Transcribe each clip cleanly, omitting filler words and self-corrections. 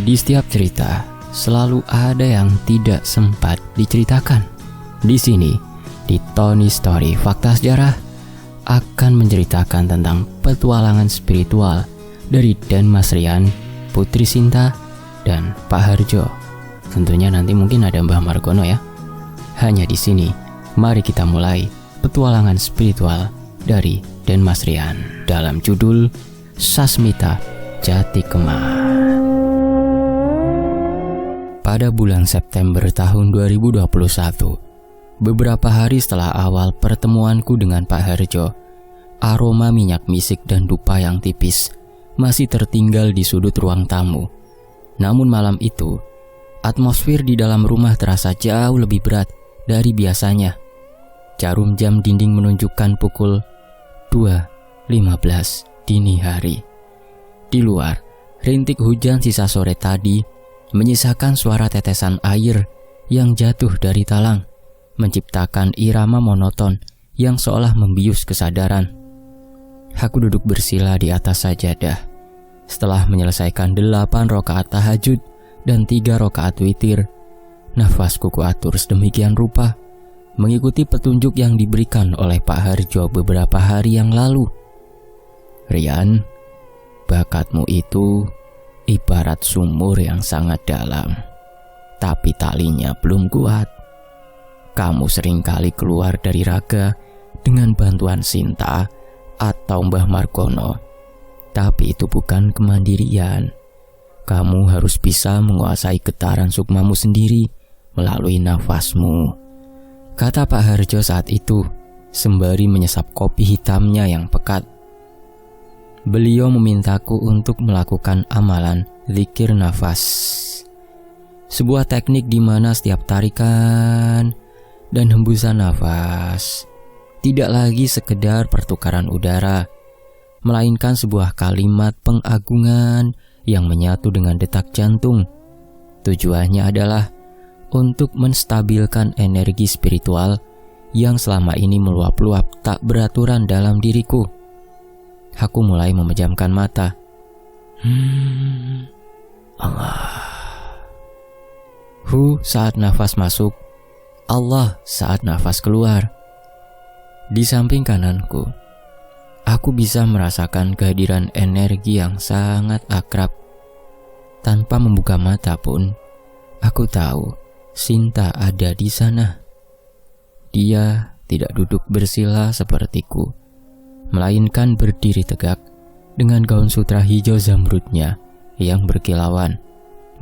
Di setiap cerita, selalu ada yang tidak sempat diceritakan. Di sini, di Tony Story Fakta Sejarah, akan menceritakan tentang petualangan spiritual dari Dan Mas Rian, Putri Sinta, dan Pak Harjo. Tentunya nanti mungkin ada Mbah Margono ya. Hanya di sini, mari kita mulai petualangan spiritual dari Dan Mas Rian dalam judul Sasmita Jati Kemah. Pada bulan September tahun 2021, beberapa hari setelah awal pertemuanku dengan Pak Harjo, aroma minyak misik dan dupa yang tipis masih tertinggal di sudut ruang tamu. Namun malam itu, atmosfer di dalam rumah terasa jauh lebih berat dari biasanya. Jarum jam dinding menunjukkan pukul 2.15 dini hari. Di luar, rintik hujan sisa sore tadi menyisakan suara tetesan air yang jatuh dari talang, menciptakan irama monoton yang seolah membius kesadaran. Aku duduk bersila di atas sajadah. Setelah menyelesaikan 8 rakaat tahajud dan 3 rakaat witir, nafasku kuatur sedemikian rupa, mengikuti petunjuk yang diberikan oleh Pak Harjo beberapa hari yang lalu. Rian, bakatmu itu ibarat sumur yang sangat dalam, tapi talinya belum kuat. Kamu seringkali keluar dari raga dengan bantuan Sinta atau Mbah Margono, tapi itu bukan kemandirian. Kamu harus bisa menguasai getaran sukmamu sendiri melalui nafasmu, kata Pak Harjo saat itu, sembari menyesap kopi hitamnya yang pekat. Beliau memintaku untuk melakukan amalan zikir nafas. Sebuah teknik di mana setiap tarikan dan hembusan nafas tidak lagi sekedar pertukaran udara, melainkan sebuah kalimat pengagungan yang menyatu dengan detak jantung. Tujuannya adalah untuk menstabilkan energi spiritual yang selama ini meluap-luap tak beraturan dalam diriku. Aku mulai memejamkan mata. Allah. Hu saat nafas masuk, Allah saat nafas keluar. Di samping kananku, aku bisa merasakan kehadiran energi yang sangat akrab. Tanpa membuka mata pun, aku tahu Sinta ada di sana. Dia tidak duduk bersila sepertiku, melainkan berdiri tegak dengan gaun sutra hijau zamrudnya yang berkilauan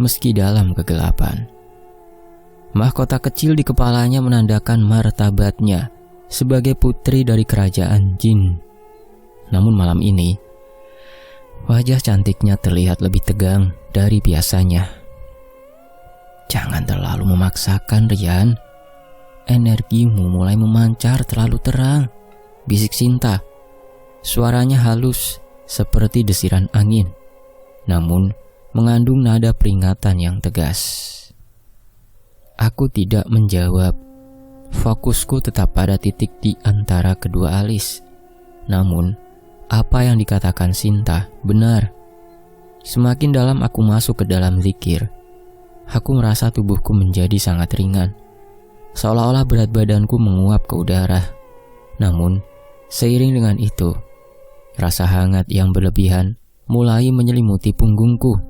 meski dalam kegelapan. Mahkota kecil di kepalanya menandakan martabatnya sebagai putri dari kerajaan jin. Namun malam ini, wajah cantiknya terlihat lebih tegang dari biasanya. Jangan terlalu memaksakan, Rian. Energimu mulai memancar terlalu terang, bisik Sinta. Suaranya halus seperti desiran angin, namun mengandung nada peringatan yang tegas. Aku tidak menjawab. Fokusku tetap pada titik di antara kedua alis. Namun, apa yang dikatakan Sinta benar. Semakin dalam aku masuk ke dalam zikir, aku merasa tubuhku menjadi sangat ringan, seolah-olah berat badanku menguap ke udara. Namun, seiring dengan itu, rasa hangat yang berlebihan mulai menyelimuti punggungku.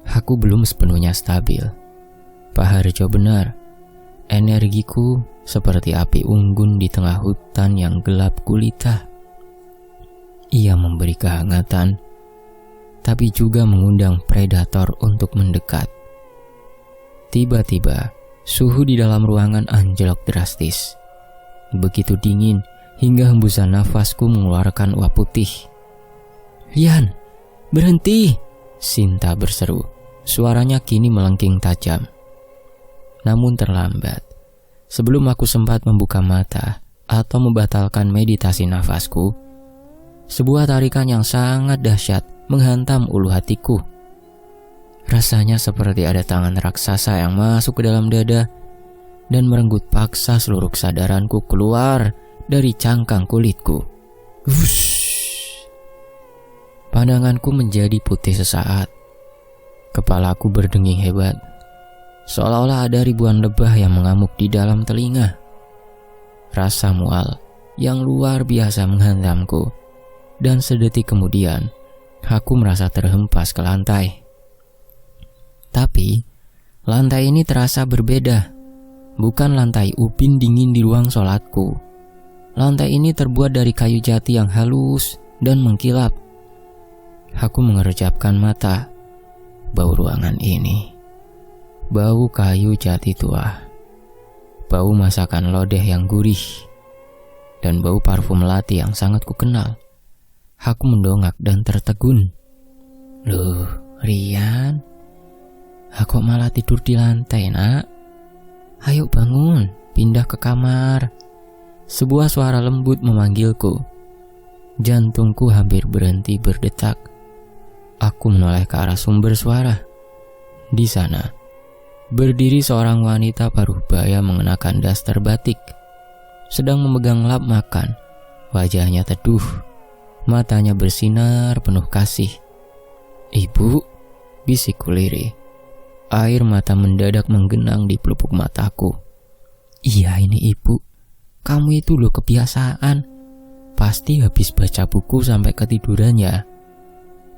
Aku belum sepenuhnya stabil. Pak Harjo benar. Energiku seperti api unggun di tengah hutan yang gelap gulita. Ia memberi kehangatan, tapi juga mengundang predator untuk mendekat. Tiba-tiba, suhu di dalam ruangan anjlok drastis. Begitu dingin hingga hembusan nafasku mengeluarkan uap putih. Rian, berhenti! Sinta berseru. Suaranya kini melengking tajam. Namun terlambat. Sebelum aku sempat membuka mata atau membatalkan meditasi nafasku, sebuah tarikan yang sangat dahsyat menghantam ulu hatiku. Rasanya seperti ada tangan raksasa yang masuk ke dalam dada dan merenggut paksa seluruh kesadaranku keluar dari cangkang kulitku. Wush. Pandanganku menjadi putih sesaat. Kepalaku berdenging hebat, seolah-olah ada ribuan lebah yang mengamuk di dalam telinga. Rasa mual yang luar biasa menghantamku, dan sedetik kemudian aku merasa terhempas ke lantai. Tapi lantai ini terasa berbeda, bukan lantai upin dingin di ruang sholatku. Lantai ini terbuat dari kayu jati yang halus dan mengkilap. Aku mengerjapkan mata. Bau ruangan ini, bau kayu jati tua, bau masakan lodeh yang gurih, dan bau parfum melati yang sangat kukenal. Aku mendongak dan tertegun. Loh, Rian, aku malah tidur di lantai, nak? Ayo bangun, pindah ke kamar. Sebuah suara lembut memanggilku. Jantungku hampir berhenti berdetak. Aku menoleh ke arah sumber suara. Di sana, berdiri seorang wanita paruh baya mengenakan daster batik, sedang memegang lap makan. Wajahnya teduh, matanya bersinar penuh kasih. Ibu, bisikku lirih. Air mata mendadak menggenang di pelupuk mataku. Iya, ini ibu. Kamu itu loh kebiasaan. Pasti habis baca buku sampai ketiduran ya.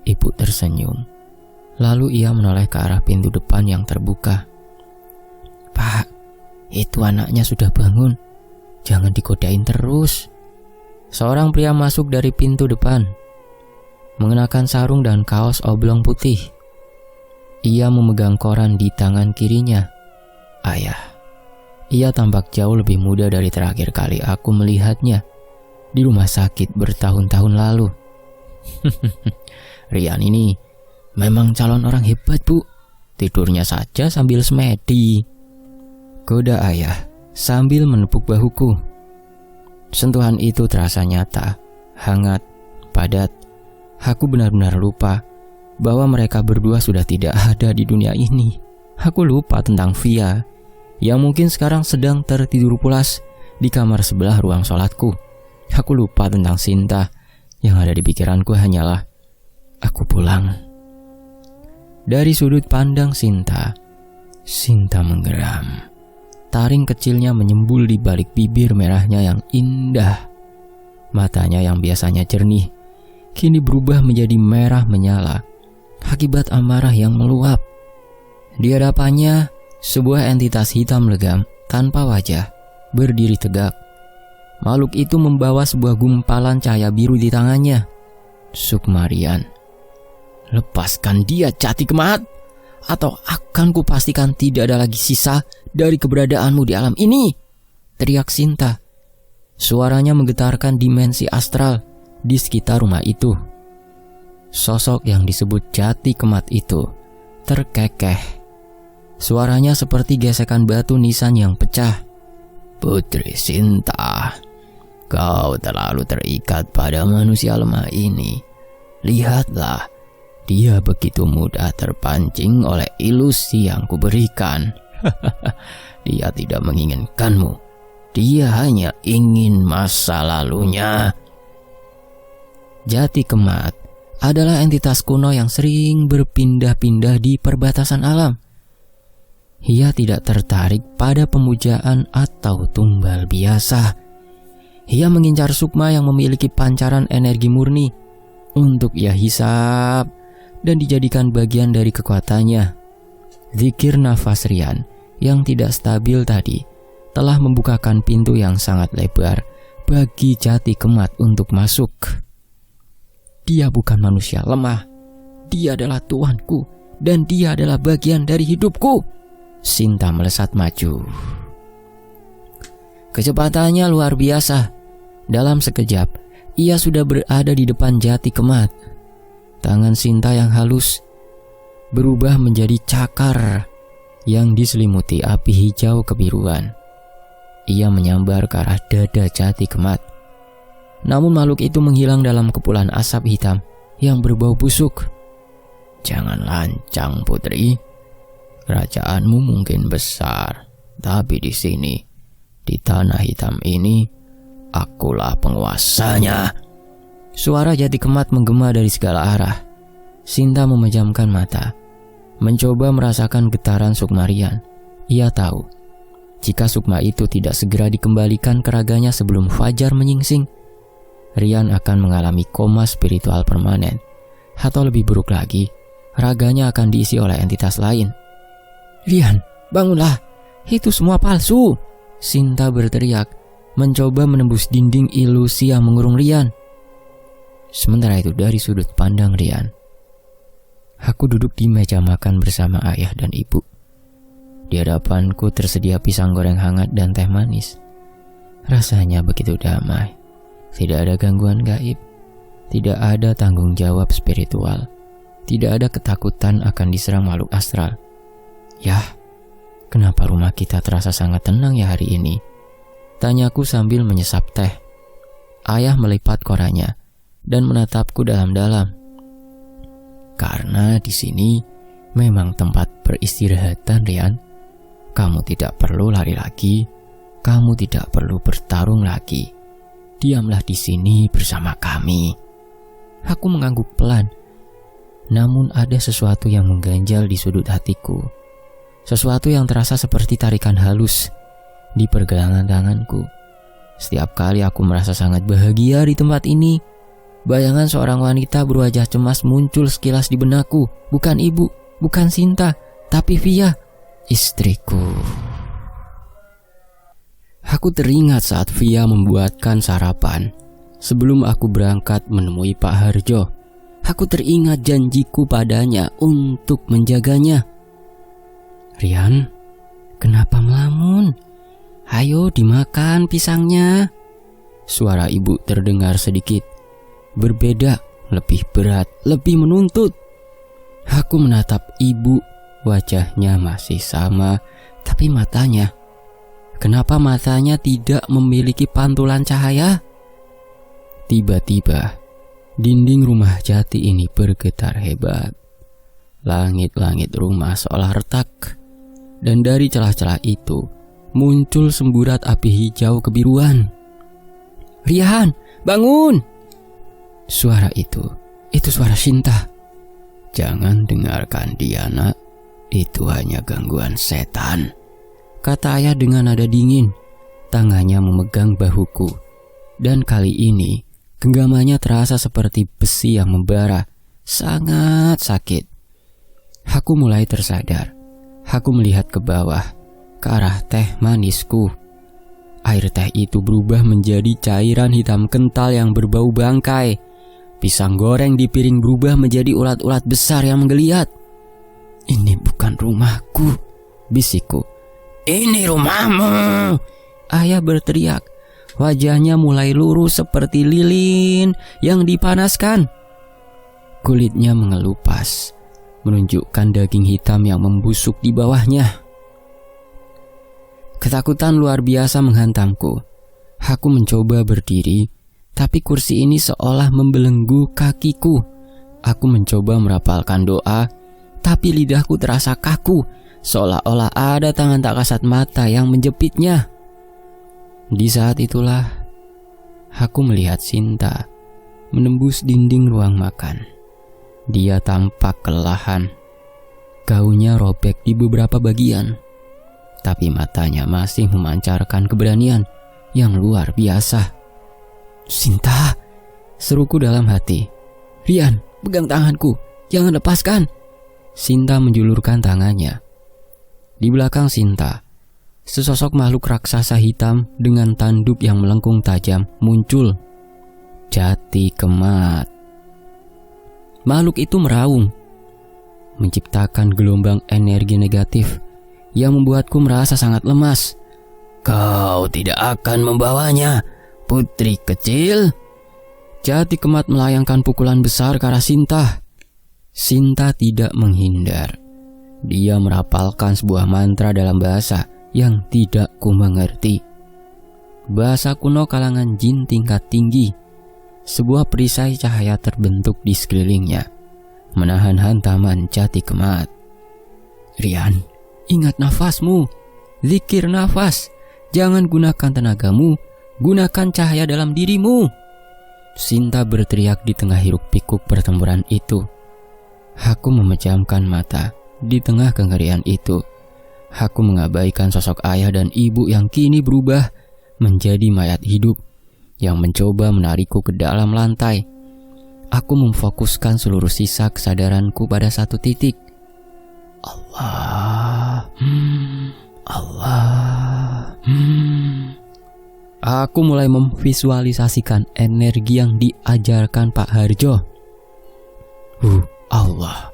Ibu tersenyum. Lalu ia menoleh ke arah pintu depan yang terbuka. Pak, itu anaknya sudah bangun. Jangan digodain terus. Seorang pria masuk dari pintu depan, mengenakan sarung dan kaos oblong putih. Ia memegang koran di tangan kirinya. Ayah. Ia tampak jauh lebih muda dari terakhir kali aku melihatnya di rumah sakit bertahun-tahun lalu. Rian ini memang calon orang hebat, Bu. Tidurnya saja sambil semedi. Goda ayah sambil menepuk bahuku. Sentuhan itu terasa nyata, hangat, padat. Aku benar-benar lupa bahwa mereka berdua sudah tidak ada di dunia ini. Aku lupa tentang Via yang mungkin sekarang sedang tertidur pulas di kamar sebelah ruang sholatku. Aku lupa tentang Sinta. Yang ada di pikiranku hanyalah aku pulang. Dari sudut pandang Sinta menggeram. Taring kecilnya menyembul di balik bibir merahnya yang indah. Matanya yang biasanya jernih kini berubah menjadi merah menyala akibat amarah yang meluap. Di hadapannya, sebuah entitas hitam legam tanpa wajah berdiri tegak. Makhluk itu membawa sebuah gumpalan cahaya biru di tangannya. Sukmarian. Lepaskan dia, Jati Kemat, atau akan kupastikan tidak ada lagi sisa dari keberadaanmu di alam ini, teriak Sinta. Suaranya menggetarkan dimensi astral di sekitar rumah itu. Sosok yang disebut Jati Kemat itu terkekeh. Suaranya seperti gesekan batu nisan yang pecah. Putri Sinta, kau terlalu terikat pada manusia lemah ini. Lihatlah, dia begitu mudah terpancing oleh ilusi yang kuberikan. Dia tidak menginginkanmu. Dia hanya ingin masa lalunya. Jati Kemat adalah entitas kuno yang sering berpindah-pindah di perbatasan alam. Ia tidak tertarik pada pemujaan atau tumbal biasa. Ia mengincar sukma yang memiliki pancaran energi murni untuk ia hisap dan dijadikan bagian dari kekuatannya. Zikir nafas Rian yang tidak stabil tadi telah membukakan pintu yang sangat lebar bagi Jati Kemat untuk masuk. Dia bukan manusia lemah. Dia adalah tuanku dan dia adalah bagian dari hidupku. Sinta melesat maju. Kecepatannya luar biasa. Dalam sekejap, ia sudah berada di depan Jati Kemat. Tangan Sinta yang halus berubah menjadi cakar yang diselimuti api hijau kebiruan. Ia menyambar ke arah dada Jati Kemat. Namun makhluk itu menghilang dalam kepulan asap hitam yang berbau busuk. Jangan lancang, Putri. Kerajaanmu mungkin besar, tapi di sini, di tanah hitam ini, akulah penguasanya. Suara Jati Kemat menggema dari segala arah. Sinta memejamkan mata. mencoba merasakan getaran sukma Rian. Ia tahu, jika sukma itu tidak segera dikembalikan ke raganya sebelum fajar menyingsing, Rian akan mengalami koma spiritual permanen. Atau lebih buruk lagi, raganya akan diisi oleh entitas lain. "Rian, bangunlah, itu semua palsu!" Sinta berteriak, mencoba menembus dinding ilusi yang mengurung Rian. Sementara itu dari sudut pandang Rian, aku duduk di meja makan bersama ayah dan ibu. Di hadapanku tersedia pisang goreng hangat dan teh manis. Rasanya begitu damai. Tidak ada gangguan gaib. Tidak ada tanggung jawab spiritual. Tidak ada ketakutan akan diserang makhluk astral. Yah, kenapa rumah kita terasa sangat tenang ya hari ini? Tanyaku sambil menyesap teh. Ayah melipat korannya dan menatapku dalam-dalam. Karena di sini memang tempat peristirahatan, Rian. Kamu tidak perlu lari lagi. Kamu tidak perlu bertarung lagi. Diamlah di sini bersama kami. Aku mengangguk pelan. Namun ada sesuatu yang mengganjal di sudut hatiku. Sesuatu yang terasa seperti tarikan halus di pergelangan tanganku. Setiap kali aku merasa sangat bahagia di tempat ini, bayangan seorang wanita berwajah cemas muncul sekilas di benakku. Bukan ibu, bukan Sinta, tapi Via, istriku. Aku teringat saat Via membuatkan sarapan sebelum aku berangkat menemui Pak Harjo. Aku teringat janjiku padanya untuk menjaganya. "Rian, kenapa melamun? Ayo dimakan pisangnya." Suara ibu terdengar sedikit berbeda, lebih berat, lebih menuntut. Aku menatap ibu, wajahnya masih sama, tapi matanya, kenapa matanya tidak memiliki pantulan cahaya? Tiba-tiba, dinding rumah jati ini bergetar hebat. Langit-langit rumah seolah retak, dan dari celah-celah itu muncul semburat api hijau kebiruan. "Rian, bangun!" Suara itu suara Sinta. "Jangan dengarkan dia, nak. Itu hanya gangguan setan," kata ayah dengan nada dingin. Tangannya memegang bahuku, dan kali ini genggamannya terasa seperti besi yang membara. Sangat sakit. Aku mulai tersadar. Aku melihat ke bawah, ke arah teh manisku. Air teh itu berubah menjadi cairan hitam kental yang berbau bangkai. Pisang goreng di piring berubah menjadi ulat-ulat besar yang menggeliat. "Ini bukan rumahku," bisikku. "Ini rumahmu!" Ayah berteriak. Wajahnya mulai lurus seperti lilin yang dipanaskan. Kulitnya mengelupas, menunjukkan daging hitam yang membusuk di bawahnya. Ketakutan luar biasa menghantamku. Aku mencoba berdiri, tapi kursi ini seolah membelenggu kakiku. Aku mencoba merapalkan doa, tapi lidahku terasa kaku, seolah-olah ada tangan tak kasat mata yang menjepitnya. Di saat itulah, aku melihat Sinta menembus dinding ruang makan. Dia tampak kelelahan. Gaunnya robek di beberapa bagian, tapi matanya masih memancarkan keberanian yang luar biasa. "Sinta!" seruku dalam hati. "Rian, pegang tanganku, jangan lepaskan." Sinta menjulurkan tangannya. Di belakang Sinta, sesosok makhluk raksasa hitam dengan tanduk yang melengkung tajam muncul. Jati Kemat. Makhluk itu meraung, menciptakan gelombang energi negatif yang membuatku merasa sangat lemas. "Kau tidak akan membawanya, putri kecil." Jati Kemat melayangkan pukulan besar ke arah Sinta. Sinta tidak menghindar. Dia merapalkan sebuah mantra dalam bahasa yang tidak ku mengerti. Bahasa kuno kalangan jin tingkat tinggi. Sebuah perisai cahaya terbentuk di sekelilingnya, menahan hantaman Jati Kemat. "Rian, ingat nafasmu. Zikir nafas. Jangan gunakan tenagamu, gunakan cahaya dalam dirimu." Sinta berteriak di tengah hiruk pikuk pertempuran itu. Aku memejamkan mata Di tengah kengerian itu, aku mengabaikan sosok ayah dan ibu yang kini berubah menjadi mayat hidup yang mencoba menarikku ke dalam lantai. Aku memfokuskan seluruh sisa kesadaranku pada satu titik. Allah. Aku mulai memvisualisasikan energi yang diajarkan Pak Harjo. Allah.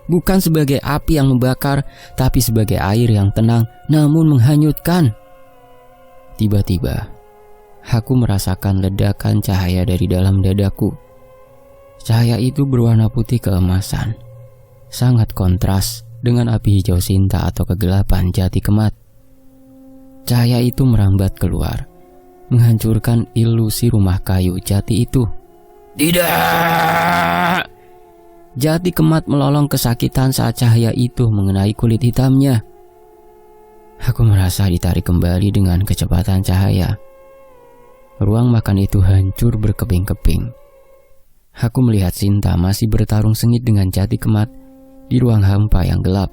Bukan sebagai api yang membakar, tapi sebagai air yang tenang namun menghanyutkan. Tiba-tiba, aku merasakan ledakan cahaya dari dalam dadaku. Cahaya itu berwarna putih keemasan, sangat kontras dengan api hijau Sinta atau kegelapan Jati Kemat. Cahaya itu merambat keluar, menghancurkan ilusi rumah kayu jati itu. Tidak! Jati Kemat melolong kesakitan saat cahaya itu mengenai kulit hitamnya. Aku merasa ditarik kembali dengan kecepatan cahaya. Ruang makan itu hancur berkeping-keping. Aku melihat Sinta masih bertarung sengit dengan Jati Kemat di ruang hampa yang gelap.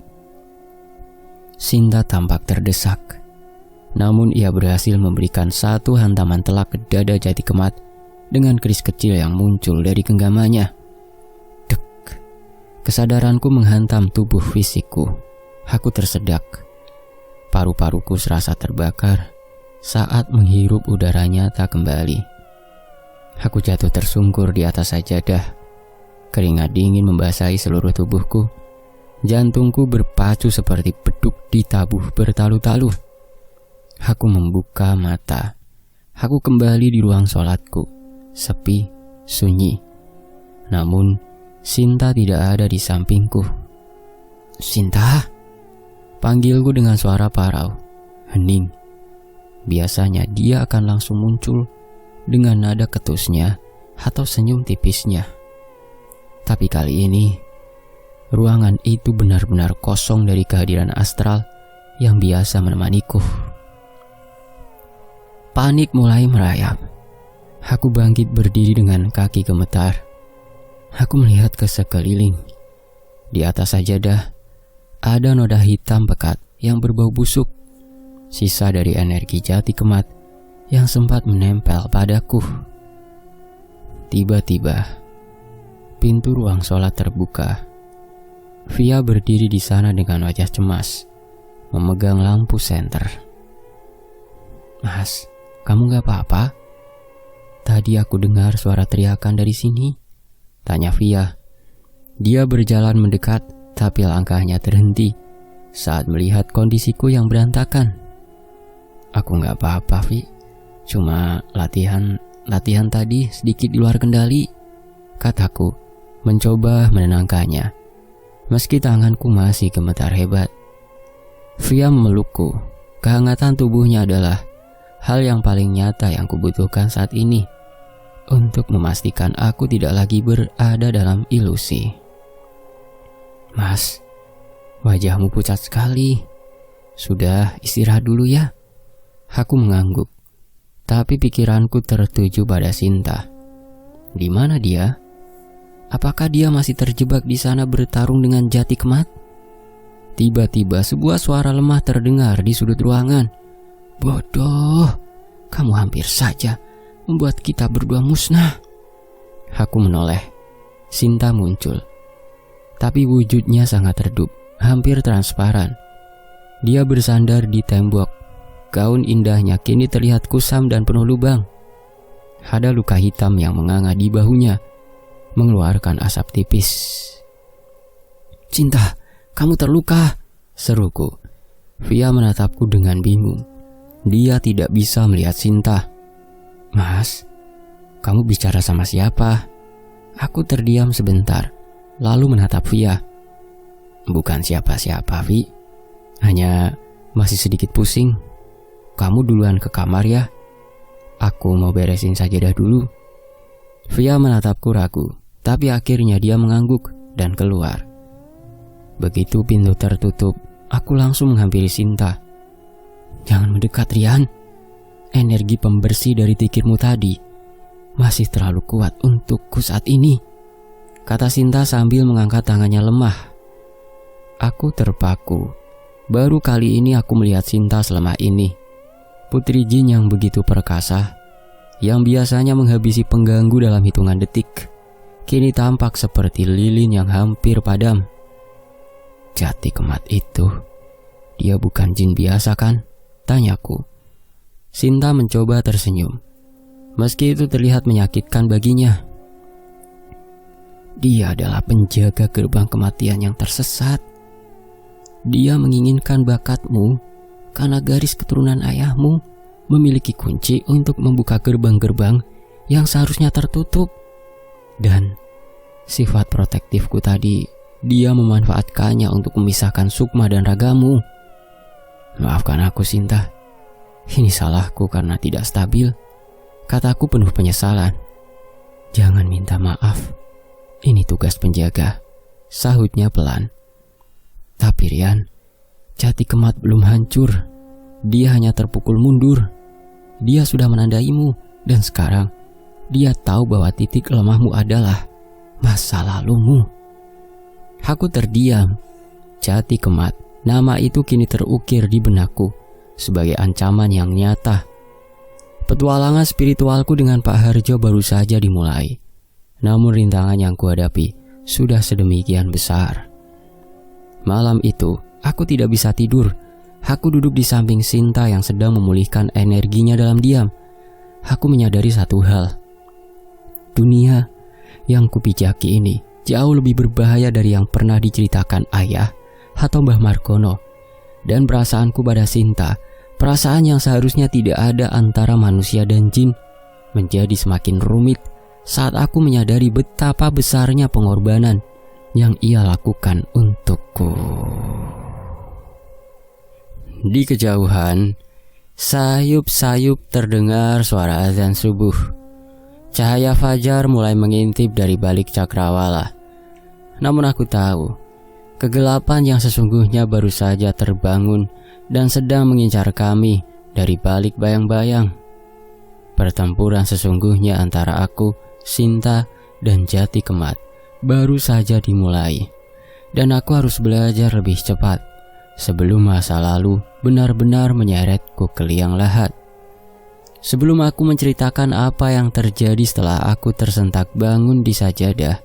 Sinta tampak terdesak, namun ia berhasil memberikan satu hantaman telak ke dada Jati Kemat dengan keris kecil yang muncul dari genggamannya. Dek, kesadaranku menghantam tubuh fisikku. Aku tersedak. Paru-paruku serasa terbakar saat menghirup udara nyata kembali. Aku jatuh tersungkur di atas sajadah. Keringat dingin membasahi seluruh tubuhku. Jantungku berpacu seperti beduk ditabuh bertalu-talu. Aku membuka mata. Aku kembali di ruang sholatku. Sepi, sunyi. Namun, Sinta tidak ada di sampingku. Sinta? Panggilku dengan suara parau, hening. Biasanya dia akan langsung muncul dengan nada ketusnya atau senyum tipisnya. Tapi kali ini, ruangan itu benar-benar kosong dari kehadiran astral yang biasa menemaniku. Panik mulai merayap. Aku bangkit berdiri dengan kaki gemetar. Aku melihat ke sekeliling. Di atas sajadah, ada noda hitam pekat yang berbau busuk. Sisa dari energi Jati Kemat yang sempat menempel padaku. Tiba-tiba, pintu ruang sholat terbuka. Via berdiri di sana dengan wajah cemas, memegang lampu senter. Mas, kamu gak apa-apa? Tadi aku dengar suara teriakan dari sini, tanya Via. Dia berjalan mendekat, tapi langkahnya terhenti saat melihat kondisiku yang berantakan. Aku gak apa-apa, Vi. Cuma latihan tadi sedikit di luar kendali, kataku, mencoba menenangkannya. Meski tanganku masih gemetar hebat. Via memelukku. Kehangatan tubuhnya adalah hal yang paling nyata yang kubutuhkan saat ini untuk memastikan aku tidak lagi berada dalam ilusi. Mas, wajahmu pucat sekali. Sudah, istirahat dulu ya. Aku mengangguk, tapi pikiranku tertuju pada Sinta. Di mana dia? Apakah dia masih terjebak di sana bertarung dengan Jati Kemat? Tiba-tiba sebuah suara lemah terdengar di sudut ruangan. Bodoh, kamu hampir saja membuat kita berdua musnah. Aku menoleh. Sinta muncul, tapi wujudnya sangat redup, hampir transparan. Dia bersandar di tembok. Gaun indahnya kini terlihat kusam dan penuh lubang. Ada luka hitam yang menganga di bahunya, mengeluarkan asap tipis. Cinta, kamu terluka, seruku. Via menatapku dengan bingung. Dia tidak bisa melihat Sinta. Mas, kamu bicara sama siapa? Aku terdiam sebentar, lalu menatap Via. Bukan siapa-siapa, Vi. Hanya masih sedikit pusing. Kamu duluan ke kamar ya. Aku mau beresin sajadah dulu. Via menatapku ragu, tapi akhirnya dia mengangguk dan keluar. Begitu pintu tertutup, aku langsung menghampiri Sinta. Jangan mendekat, Rian. Energi pembersih dari tikirmu tadi masih terlalu kuat untukku saat ini, kata Sinta sambil mengangkat tangannya lemah aku terpaku. Baru kali ini aku melihat Sinta selama ini. Putri jin yang begitu perkasa, yang biasanya menghabisi pengganggu dalam hitungan detik, kini tampak seperti lilin yang hampir padam. Jati Kemat itu, dia bukan jin biasa kan? Tanyaku. Sinta mencoba tersenyum, meski itu terlihat menyakitkan baginya. Dia adalah penjaga gerbang kematian yang tersesat. Dia menginginkan bakatmu karena garis keturunan ayahmu memiliki kunci untuk membuka gerbang-gerbang yang seharusnya tertutup. Dan sifat protektifku tadi, dia memanfaatkannya untuk memisahkan sukma dan ragamu. Maafkan aku, Sinta. Ini salahku karena tidak stabil. Kataku penuh penyesalan. Jangan minta maaf. Ini tugas penjaga, sahutnya pelan. Tapi Rian, Jati Kemat belum hancur. Dia hanya terpukul mundur. Dia sudah menandaimu, dan sekarang dia tahu bahwa titik lemahmu adalah masa lalumu. Aku terdiam. Jati Kemat, nama itu kini terukir di benakku sebagai ancaman yang nyata. Petualangan spiritualku dengan Pak Harjo baru saja dimulai. Namun rintangan yang kuhadapi sudah sedemikian besar. Malam itu, aku tidak bisa tidur. Aku duduk di samping Sinta yang sedang memulihkan energinya dalam diam. Aku menyadari satu hal. Dunia yang kupijaki ini jauh lebih berbahaya dari yang pernah diceritakan ayah atau Mbah Margono. Dan perasaanku pada Sinta, perasaan yang seharusnya tidak ada antara manusia dan jin, menjadi semakin rumit saat aku menyadari betapa besarnya pengorbanan yang ia lakukan untukku. Di kejauhan, sayup-sayup terdengar suara azan subuh. Cahaya fajar mulai mengintip dari balik cakrawala. Namun aku tahu, kegelapan yang sesungguhnya baru saja terbangun dan sedang mengincar kami dari balik bayang-bayang. Pertempuran sesungguhnya antara aku, Sinta, dan Jati Kemat baru saja dimulai, dan aku harus belajar lebih cepat sebelum masa lalu benar-benar menyeretku ke liang lahat. Sebelum aku menceritakan apa yang terjadi setelah aku tersentak bangun di sajadah,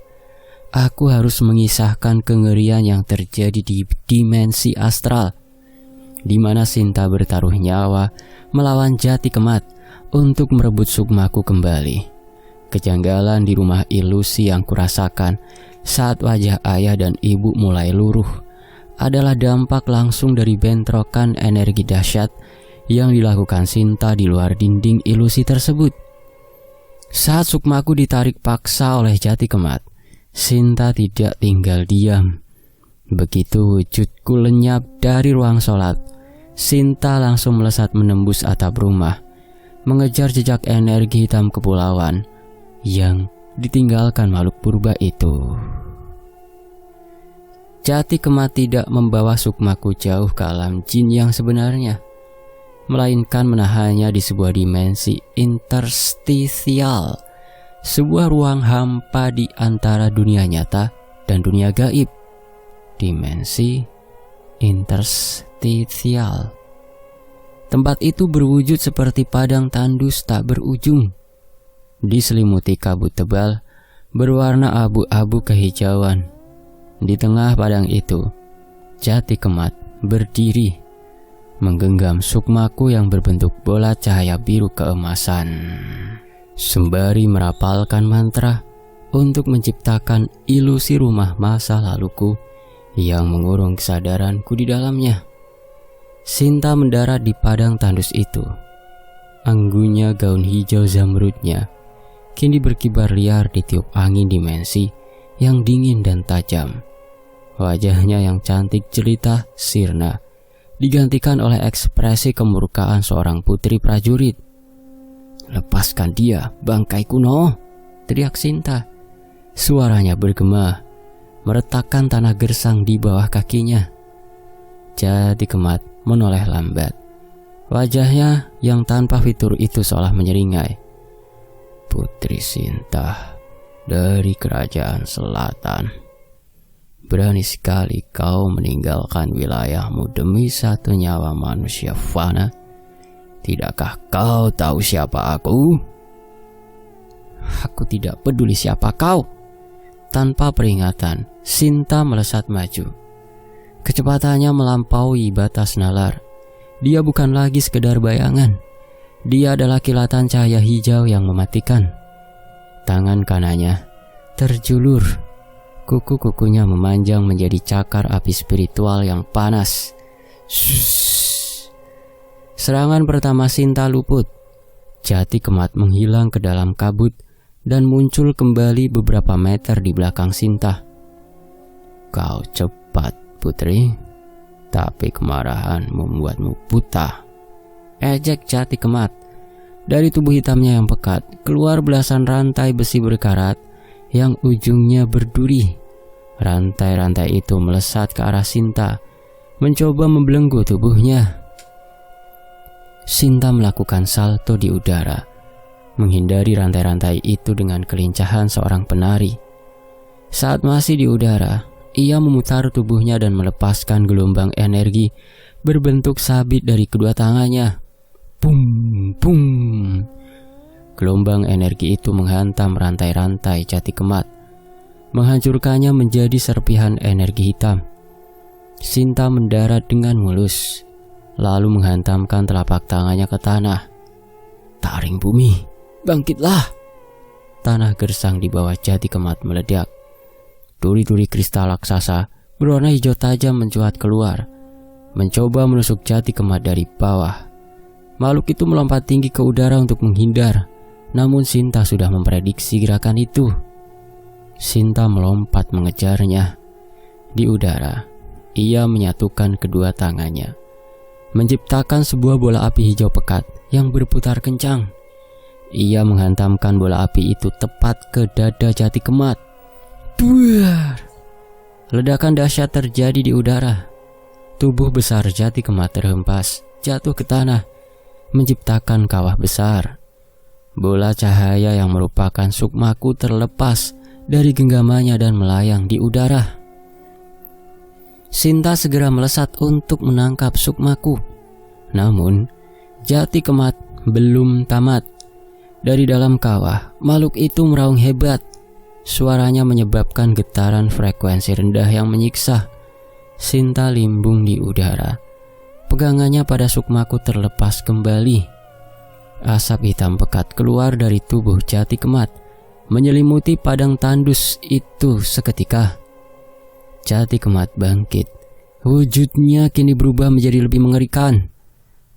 aku harus mengisahkan kengerian yang terjadi di dimensi astral, di mana Sinta bertaruh nyawa melawan Jati Kemat untuk merebut sukmaku kembali. Kejanggalan di rumah ilusi yang kurasakan saat wajah ayah dan ibu mulai luruh adalah dampak langsung dari bentrokan energi dahsyat yang dilakukan Sinta di luar dinding ilusi tersebut. Saat sukmaku ditarik paksa oleh Jati Kemat, Sinta tidak tinggal diam. Begitu wujudku lenyap dari ruang sholat, Sinta langsung melesat menembus atap rumah, mengejar jejak energi hitam kepulauan yang ditinggalkan makhluk purba itu. Jati Kemat tidak membawa sukmaku jauh ke alam jin yang sebenarnya, melainkan menahannya di sebuah dimensi interstisial, sebuah ruang hampa di antara dunia nyata dan dunia gaib. Dimensi interstisial. Tempat itu berwujud seperti padang tandus tak berujung, diselimuti kabut tebal berwarna abu-abu kehijauan. Di tengah padang itu, Jati Kemat berdiri, menggenggam sukmaku yang berbentuk bola cahaya biru keemasan, sembari merapalkan mantra untuk menciptakan ilusi rumah masa laluku yang mengurung kesadaranku di dalamnya. Sinta mendarat di padang tandus itu. Anggunnya gaun hijau zamrudnya kini berkibar liar ditiup angin dimensi yang dingin dan tajam. Wajahnya yang cantik jelita sirna digantikan oleh ekspresi kemurkaan seorang putri prajurit. "Lepaskan dia, bangkai kuno!" teriak Sinta. Suaranya bergema, meretakkan tanah gersang di bawah kakinya. Jati Kemat menoleh lambat. Wajahnya yang tanpa fitur itu seolah menyeringai. "Putri Sinta dari kerajaan selatan. Berani sekali kau meninggalkan wilayahmu demi satu nyawa manusia fana. Tidakkah kau tahu siapa aku? Aku tidak peduli siapa kau. Tanpa peringatan, Sinta melesat maju. Kecepatannya melampaui batas nalar. Dia bukan lagi sekedar bayangan. Dia adalah kilatan cahaya hijau yang mematikan. Tangan kanannya terjulur. Kuku-kukunya memanjang menjadi cakar api spiritual yang panas. Serangan pertama Sinta luput. Jati Kemat menghilang ke dalam kabut dan muncul kembali beberapa meter di belakang Sinta. Kau cepat, putri, tapi kemarahan membuatmu buta. Ejek Jati Kemat. Dari tubuh hitamnya yang pekat, keluar belasan rantai besi berkarat yang ujungnya berduri. Rantai-rantai itu melesat ke arah Sinta, mencoba membelenggu tubuhnya. Sinta melakukan salto di udara, menghindari rantai-rantai itu dengan kelincahan seorang penari. Saat masih di udara, ia memutar tubuhnya dan melepaskan gelombang energi berbentuk sabit dari kedua tangannya. Bum, bum. Gelombang energi itu menghantam rantai-rantai Jati Kemat, menghancurkannya menjadi serpihan energi hitam. Sinta mendarat dengan mulus, lalu menghantamkan telapak tangannya ke tanah. Taring bumi, bangkitlah! Tanah gersang di bawah Jati Kemat meledak. Duri-duri kristal raksasa berwarna hijau tajam mencuat keluar, mencoba menusuk Jati Kemat dari bawah. Makhluk itu melompat tinggi ke udara untuk menghindar, namun Sinta sudah memprediksi gerakan itu. Sinta melompat mengejarnya. Di udara, ia menyatukan kedua tangannya, menciptakan sebuah bola api hijau pekat yang berputar kencang. Ia menghantamkan bola api itu tepat ke dada Jati Kemat. Duar! Ledakan dahsyat terjadi di udara. Tubuh besar Jati Kemat terhempas, jatuh ke tanah, menciptakan kawah besar. Bola cahaya yang merupakan sukmaku terlepas dari genggamannya dan melayang di udara. Sinta segera melesat untuk menangkap sukmaku. Namun, Jati Kemat belum tamat. Dari dalam kawah, makhluk itu meraung hebat. Suaranya menyebabkan getaran frekuensi rendah yang menyiksa. Sinta limbung di udara. Pegangannya pada sukmaku terlepas kembali. Asap hitam pekat keluar dari tubuh Jati Kemat, menyelimuti padang tandus itu seketika. Jati Kemat bangkit. Wujudnya kini berubah menjadi lebih mengerikan.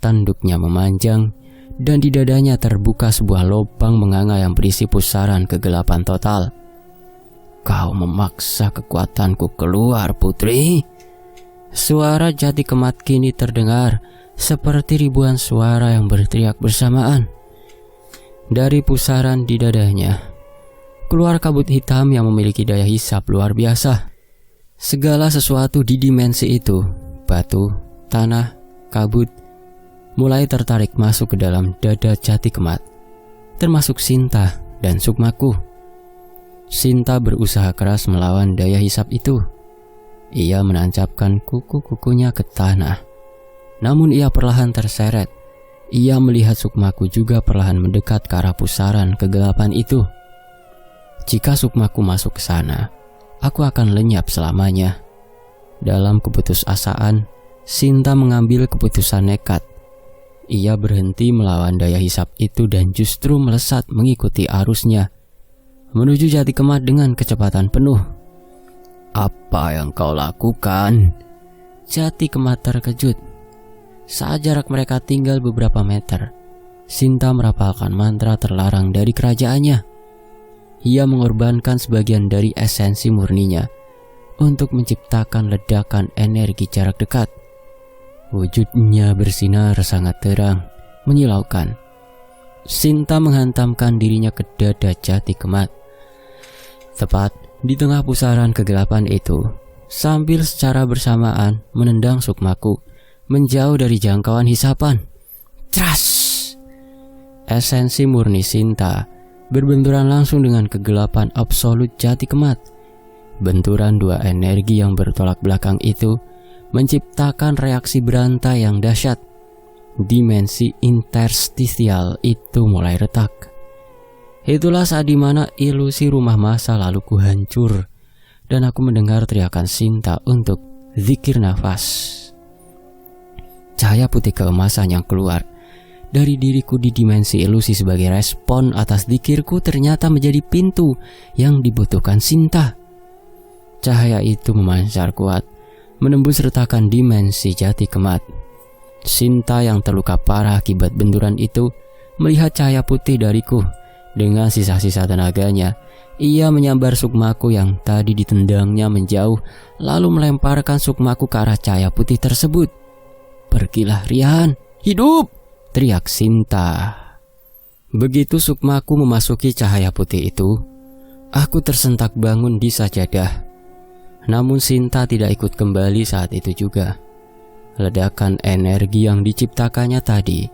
Tanduknya memanjang, dan di dadanya terbuka sebuah lubang menganga yang berisi pusaran kegelapan total. Kau memaksa kekuatanku keluar, putri. Suara Jati Kemat kini terdengar seperti ribuan suara yang berteriak bersamaan. Dari pusaran di dadanya, keluar kabut hitam yang memiliki daya hisap luar biasa. Segala sesuatu di dimensi itu, batu, tanah, kabut, mulai tertarik masuk ke dalam dada Jati Kemat, termasuk Sinta dan sukmaku. Sinta berusaha keras melawan daya hisap itu. Ia menancapkan kuku-kukunya ke tanah. Namun ia perlahan terseret. Ia melihat sukmaku juga perlahan mendekat ke arah pusaran kegelapan itu. Jika sukmaku masuk ke sana, aku akan lenyap selamanya. Dalam keputusasaan, Sinta mengambil keputusan nekat. Ia berhenti melawan daya hisap itu dan justru melesat mengikuti arusnya, menuju Jati Kemat dengan kecepatan penuh. Apa yang kau lakukan? Jati Kemat terkejut. Saat jarak mereka tinggal beberapa meter, Sinta merapalkan mantra terlarang dari kerajaannya. Ia mengorbankan sebagian dari esensi murninya untuk menciptakan ledakan energi jarak dekat. Wujudnya bersinar sangat terang, menyilaukan. Sinta menghantamkan dirinya ke dada Jati Kemat. Tepat di tengah pusaran kegelapan itu, sambil secara bersamaan menendang sukmaku menjauh dari jangkauan hisapan. Tras! Esensi murni Sinta berbenturan langsung dengan kegelapan absolut Jati Kemat. Benturan dua energi yang bertolak belakang itu menciptakan reaksi berantai yang dahsyat. Dimensi interstisial itu mulai retak. Itulah saat dimana ilusi rumah masa laluku hancur dan aku mendengar teriakan Sinta untuk zikir nafas. Cahaya putih keemasan yang keluar dari diriku di dimensi ilusi sebagai respon atas zikirku ternyata menjadi pintu yang dibutuhkan Sinta. Cahaya itu memancar kuat, menembus retakan dimensi Jati Kemat. Sinta yang terluka parah akibat benturan itu melihat cahaya putih dariku. Dengan sisa-sisa tenaganya, ia menyambar sukmaku yang tadi ditendangnya menjauh, lalu melemparkan sukmaku ke arah cahaya putih tersebut. "Pergilah Rian, hidup!" teriak Sinta. Begitu sukmaku memasuki cahaya putih itu, aku tersentak bangun di sajadah. Namun Sinta tidak ikut kembali saat itu juga. Ledakan energi yang diciptakannya tadi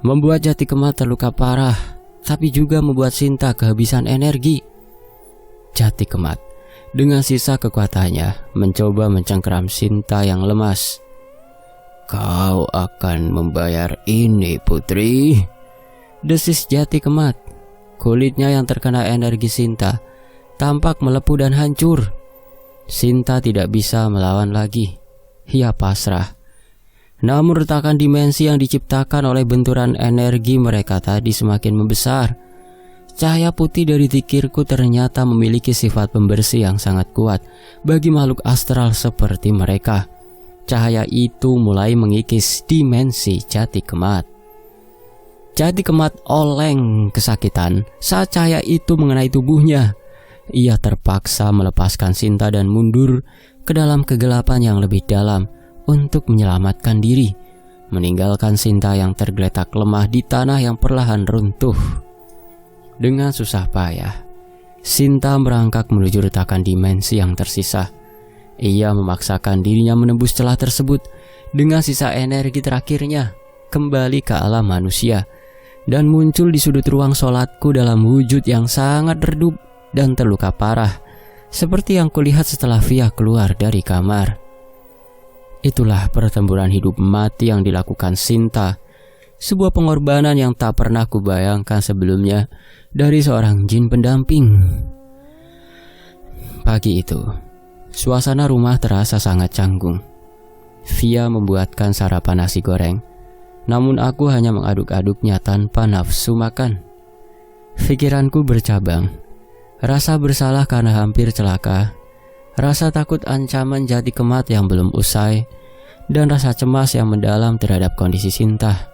membuat Jati Kemat terluka parah, tapi juga membuat Sinta kehabisan energi. Jati Kemat dengan sisa kekuatannya mencoba mencengkeram Sinta yang lemas. "Kau akan membayar ini, putri," desis Jati Kemat. Kulitnya yang terkena energi Sinta tampak melepuh dan hancur. Sinta tidak bisa melawan lagi. Ia pasrah. Namun retakan dimensi yang diciptakan oleh benturan energi mereka tadi semakin membesar. Cahaya putih dari zikirku ternyata memiliki sifat pembersih yang sangat kuat bagi makhluk astral seperti mereka. Cahaya itu mulai mengikis dimensi Jati Kemat. Jati Kemat oleng kesakitan saat cahaya itu mengenai tubuhnya. Ia terpaksa melepaskan Sinta dan mundur ke dalam kegelapan yang lebih dalam untuk menyelamatkan diri, meninggalkan Sinta yang tergeletak lemah di tanah yang perlahan runtuh. Dengan susah payah, Sinta merangkak menuju retakan dimensi yang tersisa. Ia memaksakan dirinya menembus celah tersebut dengan sisa energi terakhirnya kembali ke alam manusia dan muncul di sudut ruang sholatku dalam wujud yang sangat redup dan terluka parah, seperti yang kulihat setelah Via keluar dari kamar. Itulah pertempuran hidup mati yang dilakukan Sinta, sebuah pengorbanan yang tak pernah kubayangkan sebelumnya dari seorang jin pendamping. Pagi itu, suasana rumah terasa sangat canggung. Via membuatkan sarapan nasi goreng, namun aku hanya mengaduk-aduknya tanpa nafsu makan. Pikiranku bercabang. Rasa bersalah karena hampir celaka, rasa takut ancaman Jati Kemat yang belum usai, dan rasa cemas yang mendalam terhadap kondisi Sinta.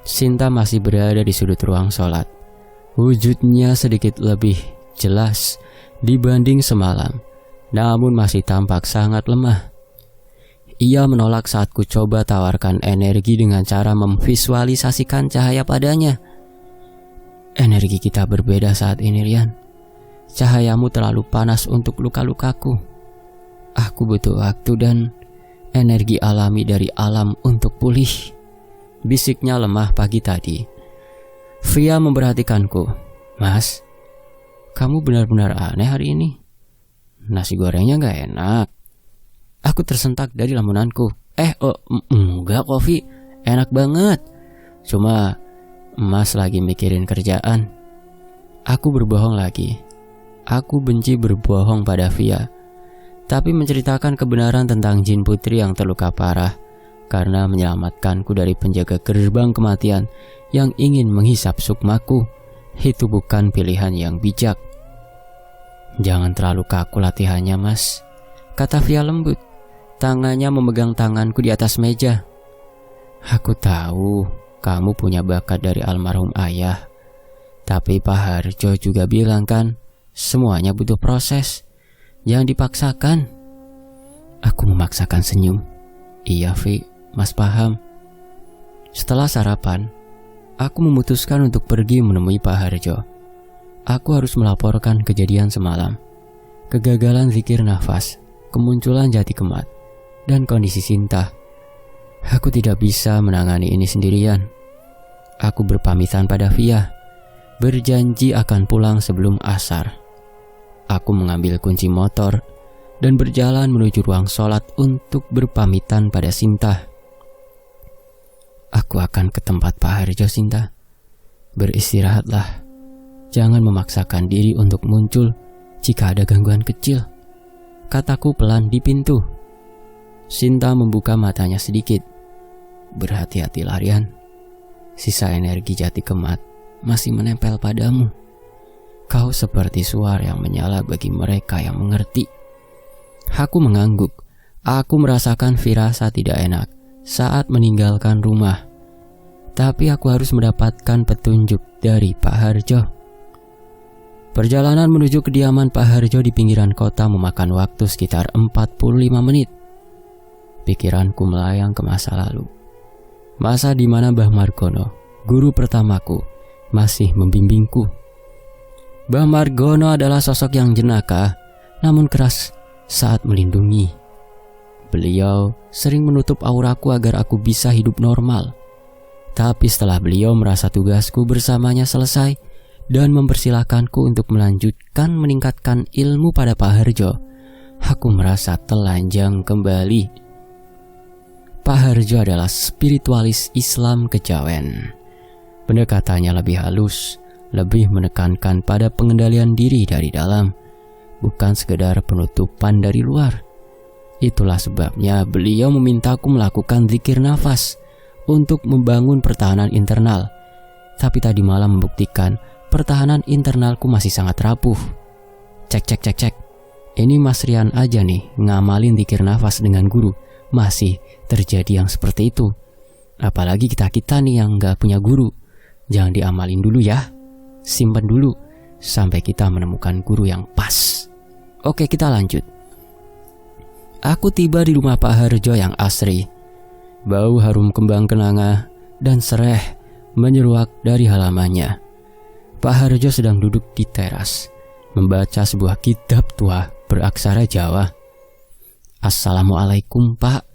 Sinta masih berada di sudut ruang sholat. Wujudnya sedikit lebih jelas dibanding semalam, namun masih tampak sangat lemah. Ia menolak saat ku coba tawarkan energi dengan cara memvisualisasikan cahaya padanya. "Energi kita berbeda saat ini, Rian. Cahayamu terlalu panas untuk luka-lukaku. Aku butuh waktu dan energi alami dari alam untuk pulih," bisiknya lemah pagi tadi. Via memperhatikanku. "Mas, kamu benar-benar aneh hari ini. Nasi gorengnya gak enak." Aku tersentak dari lamunanku. Enggak kok, Vi. Enak banget. Cuma Mas lagi mikirin kerjaan." Aku berbohong lagi. Aku benci berbohong pada Via, tapi menceritakan kebenaran tentang jin putri yang terluka parah karena menyelamatkanku dari penjaga gerbang kematian yang ingin menghisap sukmaku. Itu bukan pilihan yang bijak. "Jangan terlalu kaku latihannya, Mas," kata Via lembut. Tangannya memegang tanganku di atas meja. "Aku tahu kamu punya bakat dari almarhum ayah, tapi Pak Harjo juga bilang kan, semuanya butuh proses. Jangan dipaksakan." Aku memaksakan senyum. "Iya, Vi, Mas paham." Setelah sarapan, aku memutuskan untuk pergi menemui Pak Harjo. Aku harus melaporkan kejadian semalam, kegagalan zikir nafas, kemunculan Jati Kemat, dan kondisi Sinta. Aku tidak bisa menangani ini sendirian. Aku berpamitan pada Via, berjanji akan pulang sebelum asar. Aku mengambil kunci motor dan berjalan menuju ruang sholat untuk berpamitan pada Sinta. Aku akan ke tempat Pak Harjo, Sinta. Beristirahatlah. Jangan memaksakan diri untuk muncul jika ada gangguan kecil, kataku pelan di pintu. Sinta membuka matanya sedikit. Berhati-hatilah, Rian. Sisa energi Jati Kemat masih menempel padamu. Kau seperti suara yang menyala bagi mereka yang mengerti. Aku mengangguk. Aku merasakan firasat tidak enak saat meninggalkan rumah. Tapi aku harus mendapatkan petunjuk dari Pak Harjo. Perjalanan menuju kediaman Pak Harjo di pinggiran kota memakan waktu sekitar 45 menit. Pikiranku melayang ke masa lalu. Masa di mana Mbah Margono, guru pertamaku, masih membimbingku. Mbah Margono adalah sosok yang jenaka, namun keras saat melindungi. Beliau sering menutup auraku agar aku bisa hidup normal. Tapi setelah beliau merasa tugasku bersamanya selesai dan mempersilahkanku untuk melanjutkan meningkatkan ilmu pada Pak Harjo, aku merasa telanjang kembali. Pak Harjo adalah spiritualis Islam kejawen. Pendekatannya lebih halus, lebih menekankan pada pengendalian diri dari dalam, bukan sekedar penutupan dari luar. Itulah sebabnya beliau memintaku melakukan zikir nafas untuk membangun pertahanan internal. Tapi tadi malam membuktikan pertahanan internalku masih sangat rapuh. Cek. Ini Mas Rian aja nih ngamalin zikir nafas dengan guru, masih terjadi yang seperti itu. Apalagi kita nih yang gak punya guru. Jangan diamalin dulu ya. Simpan dulu sampai kita menemukan guru yang pas. Oke, kita lanjut. Aku tiba di rumah Pak Harjo yang asri. Bau harum kembang kenanga dan sereh menyeruak dari halamannya. Pak Harjo sedang duduk di teras, membaca sebuah kitab tua beraksara Jawa. Assalamualaikum, Pak,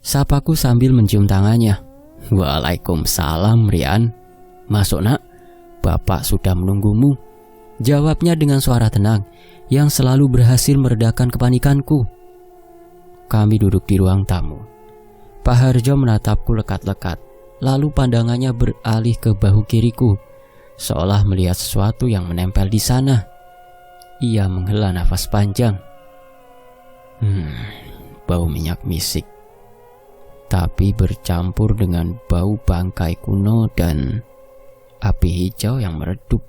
sapaku sambil mencium tangannya. Waalaikumsalam, Rian. Masuk, Nak, Bapak sudah menunggumu, jawabnya dengan suara tenang yang selalu berhasil meredakan kepanikanku. Kami duduk di ruang tamu. Pak Harjo menatapku lekat-lekat, lalu pandangannya beralih ke bahu kiriku, seolah melihat sesuatu yang menempel di sana. Ia menghela nafas panjang. Bau minyak misik, tapi bercampur dengan bau bangkai kuno dan api hijau yang meredup.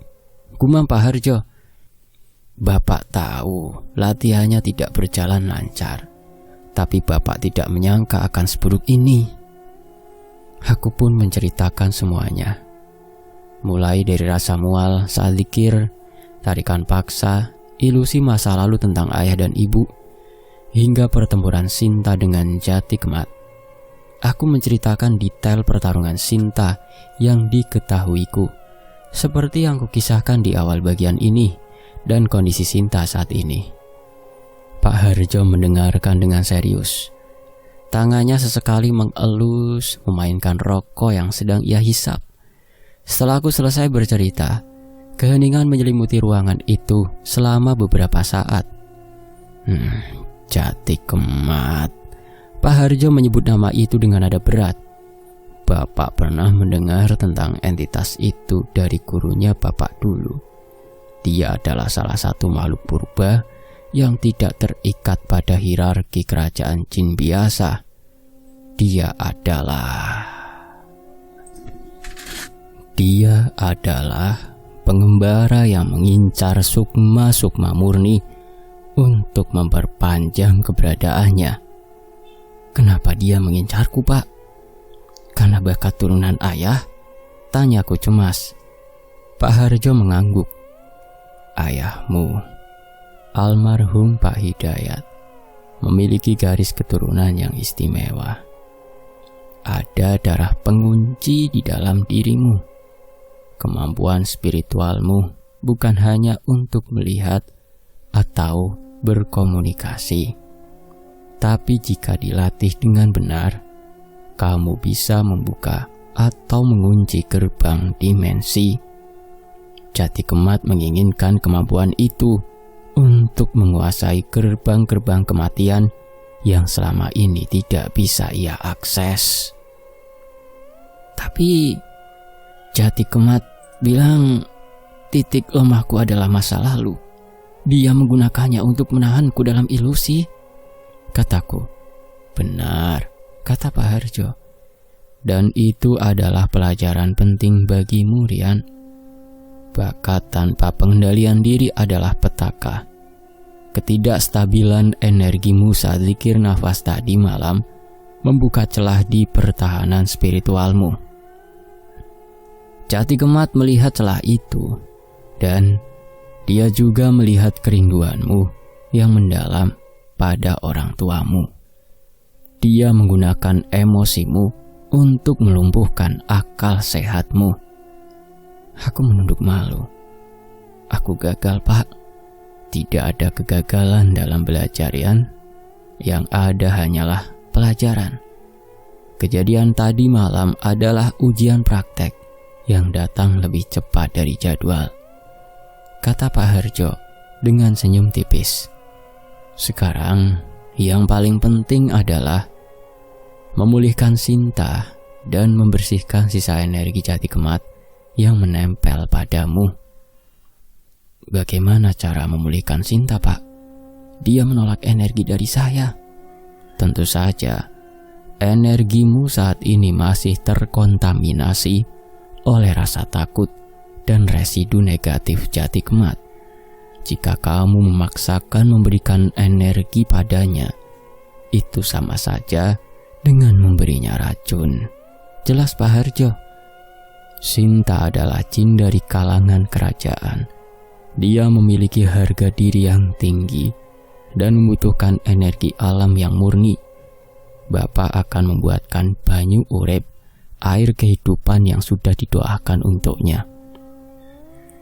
Gumam Pak Harjo. Bapak tahu latihannya tidak berjalan lancar, tapi Bapak tidak menyangka akan seburuk ini. Aku pun menceritakan semuanya, mulai dari rasa mual saat zikir, tarikan paksa, ilusi masa lalu tentang ayah dan ibu, hingga pertempuran Sinta dengan Jati Kemat. Aku menceritakan detail pertarungan Sinta yang diketahuiku, seperti yang kukisahkan di awal bagian ini, dan kondisi Sinta saat ini. Pak Harjo mendengarkan dengan serius. Tangannya sesekali mengelus memainkan rokok yang sedang ia hisap. Setelah aku selesai bercerita, keheningan menyelimuti ruangan itu selama beberapa saat. Jati Kemat. Pak Harjo menyebut nama itu dengan nada berat. Bapak pernah mendengar tentang entitas itu dari gurunya Bapak dulu. Dia adalah salah satu makhluk purba yang tidak terikat pada hierarki kerajaan jin biasa. Dia adalah pengembara yang mengincar sukma murni untuk memperpanjang keberadaannya. Kenapa dia mengincarku, Pak? Karena bakat turunan ayah? Tanyaku cemas. Pak Harjo mengangguk. Ayahmu, almarhum Pak Hidayat, memiliki garis keturunan yang istimewa. Ada darah pengunci di dalam dirimu. Kemampuan spiritualmu bukan hanya untuk melihat atau berkomunikasi, tapi jika dilatih dengan benar, kamu bisa membuka atau mengunci gerbang dimensi. Jati Kemat menginginkan kemampuan itu, untuk menguasai gerbang-gerbang kematian yang selama ini tidak bisa ia akses. Tapi Jati Kemat bilang titik lemahku adalah masa lalu. Dia menggunakannya untuk menahanku dalam ilusi, kataku. Benar, kata Pak Harjo. Dan itu adalah pelajaran penting bagimu, Rian. Bakat tanpa pengendalian diri adalah petaka. Ketidakstabilan energimu saat zikir nafas tadi malam membuka celah di pertahanan spiritualmu. Jati Kemat melihat celah itu, dan dia juga melihat kerinduanmu yang mendalam pada orang tuamu. Dia menggunakan emosimu untuk melumpuhkan akal sehatmu. Aku menunduk malu. Aku gagal, Pak. Tidak ada kegagalan dalam belajar, Rian. Yang ada hanyalah pelajaran. Kejadian tadi malam adalah ujian praktek yang datang lebih cepat dari jadwal, kata Pak Harjo dengan senyum tipis. Sekarang yang paling penting adalah memulihkan Sinta dan membersihkan sisa energi Jati Kemat yang menempel padamu. Bagaimana cara memulihkan Sinta, Pak? Dia menolak energi dari saya. Tentu saja, energimu saat ini masih terkontaminasi oleh rasa takut dan residu negatif Jati Kemat. Jika kamu memaksakan memberikan energi padanya, itu sama saja dengan memberinya racun. Jelas, Pak Harjo. Sinta adalah jin dari kalangan kerajaan. Dia memiliki harga diri yang tinggi dan membutuhkan energi alam yang murni. Bapak akan membuatkan banyu urip, air kehidupan yang sudah didoakan untuknya.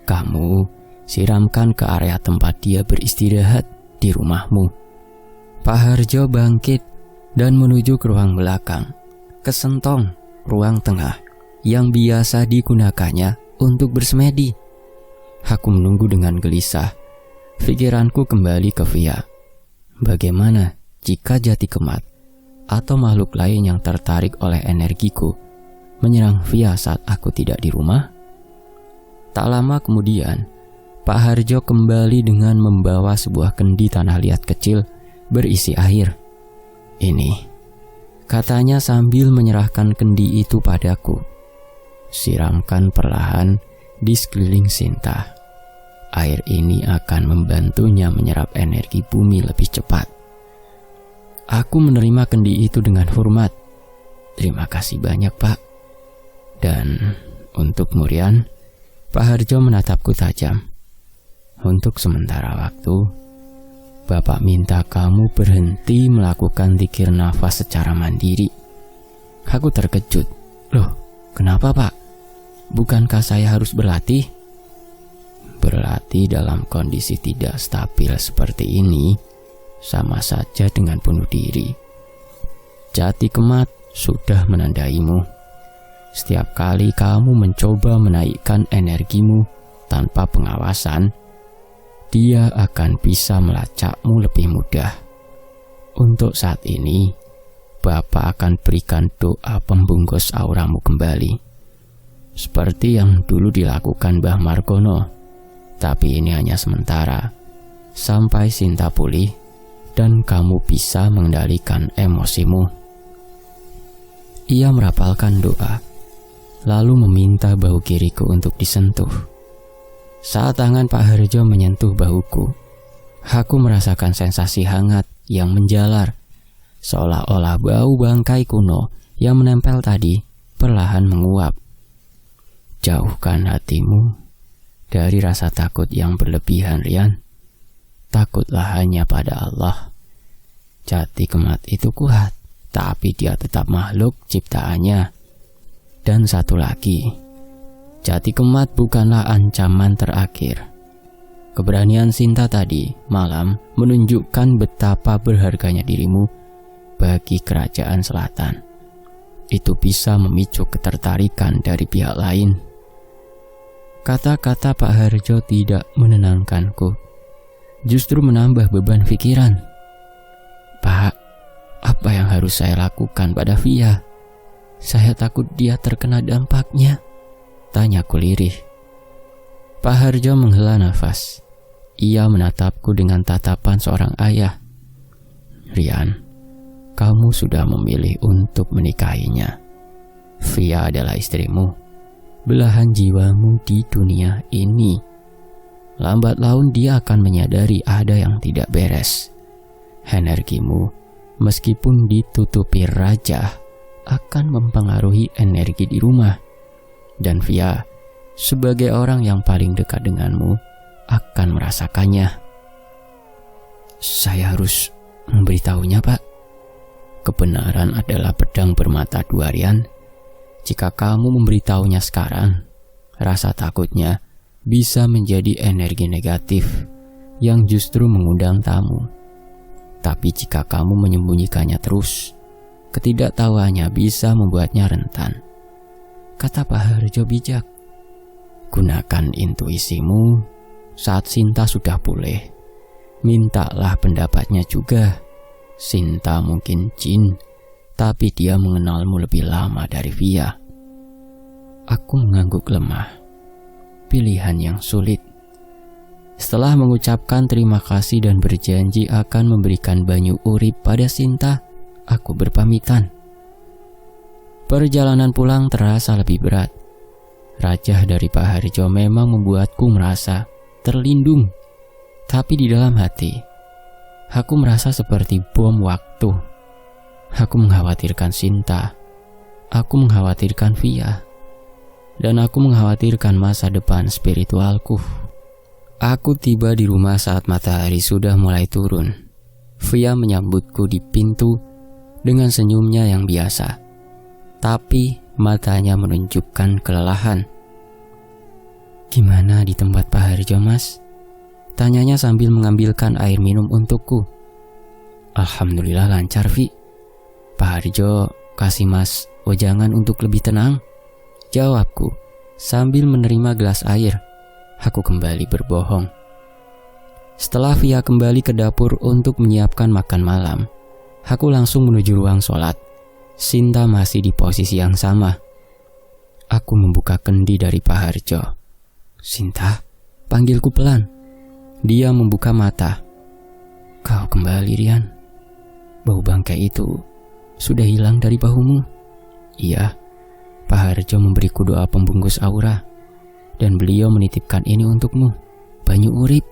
Kamu siramkan ke area tempat dia beristirahat di rumahmu. Pak Harjo bangkit dan menuju ke ruang belakang, ke sentong ruang tengah yang biasa digunakannya untuk bersemedi. Aku menunggu dengan gelisah. Pikiranku kembali ke Via. Bagaimana jika Jati Kemat atau makhluk lain yang tertarik oleh energiku menyerang Via saat aku tidak di rumah? Tak lama kemudian, Pak Harjo kembali dengan membawa sebuah kendi tanah liat kecil berisi air. Ini, katanya sambil menyerahkan kendi itu padaku. Siramkan perlahan di sekeliling Sinta. Air ini akan membantunya menyerap energi bumi lebih cepat. Aku menerima kendi itu dengan hormat. Terima kasih banyak, Pak. Dan untuk Murian, Pak Harjo menatapku tajam. Untuk sementara waktu, Bapak minta kamu berhenti melakukan zikir nafas secara mandiri. Aku terkejut. Loh, kenapa, Pak? Bukankah saya harus berlatih? Berlatih dalam kondisi tidak stabil seperti ini sama saja dengan bunuh diri. Jati Kemat sudah menandaimu. Setiap kali kamu mencoba menaikkan energimu tanpa pengawasan, dia akan bisa melacakmu lebih mudah. Untuk saat ini, Bapak akan berikan doa pembungkus auramu kembali, seperti yang dulu dilakukan Mbah Margono. Tapi ini hanya sementara, sampai Sinta pulih dan kamu bisa mengendalikan emosimu. Ia merapalkan doa, lalu meminta bahu kiriku untuk disentuh. Saat tangan Pak Harjo menyentuh bahuku, aku merasakan sensasi hangat yang menjalar, seolah-olah bau bangkai kuno yang menempel tadi perlahan menguap. Jauhkan hatimu dari rasa takut yang berlebihan, Rian. Takutlah hanya pada Allah. Jati Kemat itu kuat, tapi dia tetap makhluk ciptaannya. Dan satu lagi, Jati Kemat bukanlah ancaman terakhir. Keberanian Sinta tadi malam menunjukkan betapa berharganya dirimu bagi kerajaan selatan. Itu bisa memicu ketertarikan dari pihak lain. Kata-kata Pak Harjo tidak menenangkanku. justru menambah beban pikiran. Pak, apa yang harus saya lakukan pada Via? Saya takut dia terkena dampaknya, tanyaku lirih. Pak Harjo menghela nafas. Ia menatapku dengan tatapan seorang ayah. Rian, kamu sudah memilih untuk menikahinya. Via adalah istrimu, belahan jiwamu di dunia ini. Lambat laun dia akan menyadari ada yang tidak beres. Energimu, meskipun ditutupi raja, akan mempengaruhi energi di rumah. Dan Via, sebagai orang yang paling dekat denganmu, akan merasakannya. Saya harus memberitahunya, Pak. Kebenaran adalah pedang bermata dua, Rian. Jika kamu memberitahunya sekarang, rasa takutnya bisa menjadi energi negatif yang justru mengundang tamu. Tapi jika kamu menyembunyikannya terus, ketidaktahuannya bisa membuatnya rentan. Kata Pak Harjo bijak. Gunakan intuisimu saat Sinta sudah pulih. Mintalah pendapatnya juga. Sinta mungkin jin, tapi dia mengenalmu lebih lama dari Via. Aku mengangguk lemah. Pilihan yang sulit. Setelah mengucapkan terima kasih dan berjanji akan memberikan banyu urip pada Sinta, aku berpamitan. Perjalanan pulang terasa lebih berat. Rajah dari Pak Harjo memang membuatku merasa terlindung. Tapi di dalam hati, aku merasa seperti bom waktu. Aku mengkhawatirkan Sinta. Aku mengkhawatirkan Via. Dan aku mengkhawatirkan masa depan spiritualku. Aku tiba di rumah saat matahari sudah mulai turun. Via menyambutku di pintu dengan senyumnya yang biasa. Tapi matanya menunjukkan kelelahan. Gimana di tempat Pak Harjo, Mas? Tanyanya sambil mengambilkan air minum untukku. Alhamdulillah lancar, Vi. Pak Harjo kasih Mas wejangan untuk lebih tenang, jawabku sambil menerima gelas air. Aku kembali berbohong. Setelah Via kembali ke dapur untuk menyiapkan makan malam, aku langsung menuju ruang sholat. Sinta masih di posisi yang sama. Aku membuka kendi dari Pak Harjo. Sinta, panggilku pelan. Dia membuka mata. Kau kembali, Rian. Bau bangkai itu sudah hilang dari bahumu. Iya, Pak Harjo memberiku doa pembungkus aura. Dan beliau menitipkan ini untukmu, banyu urip.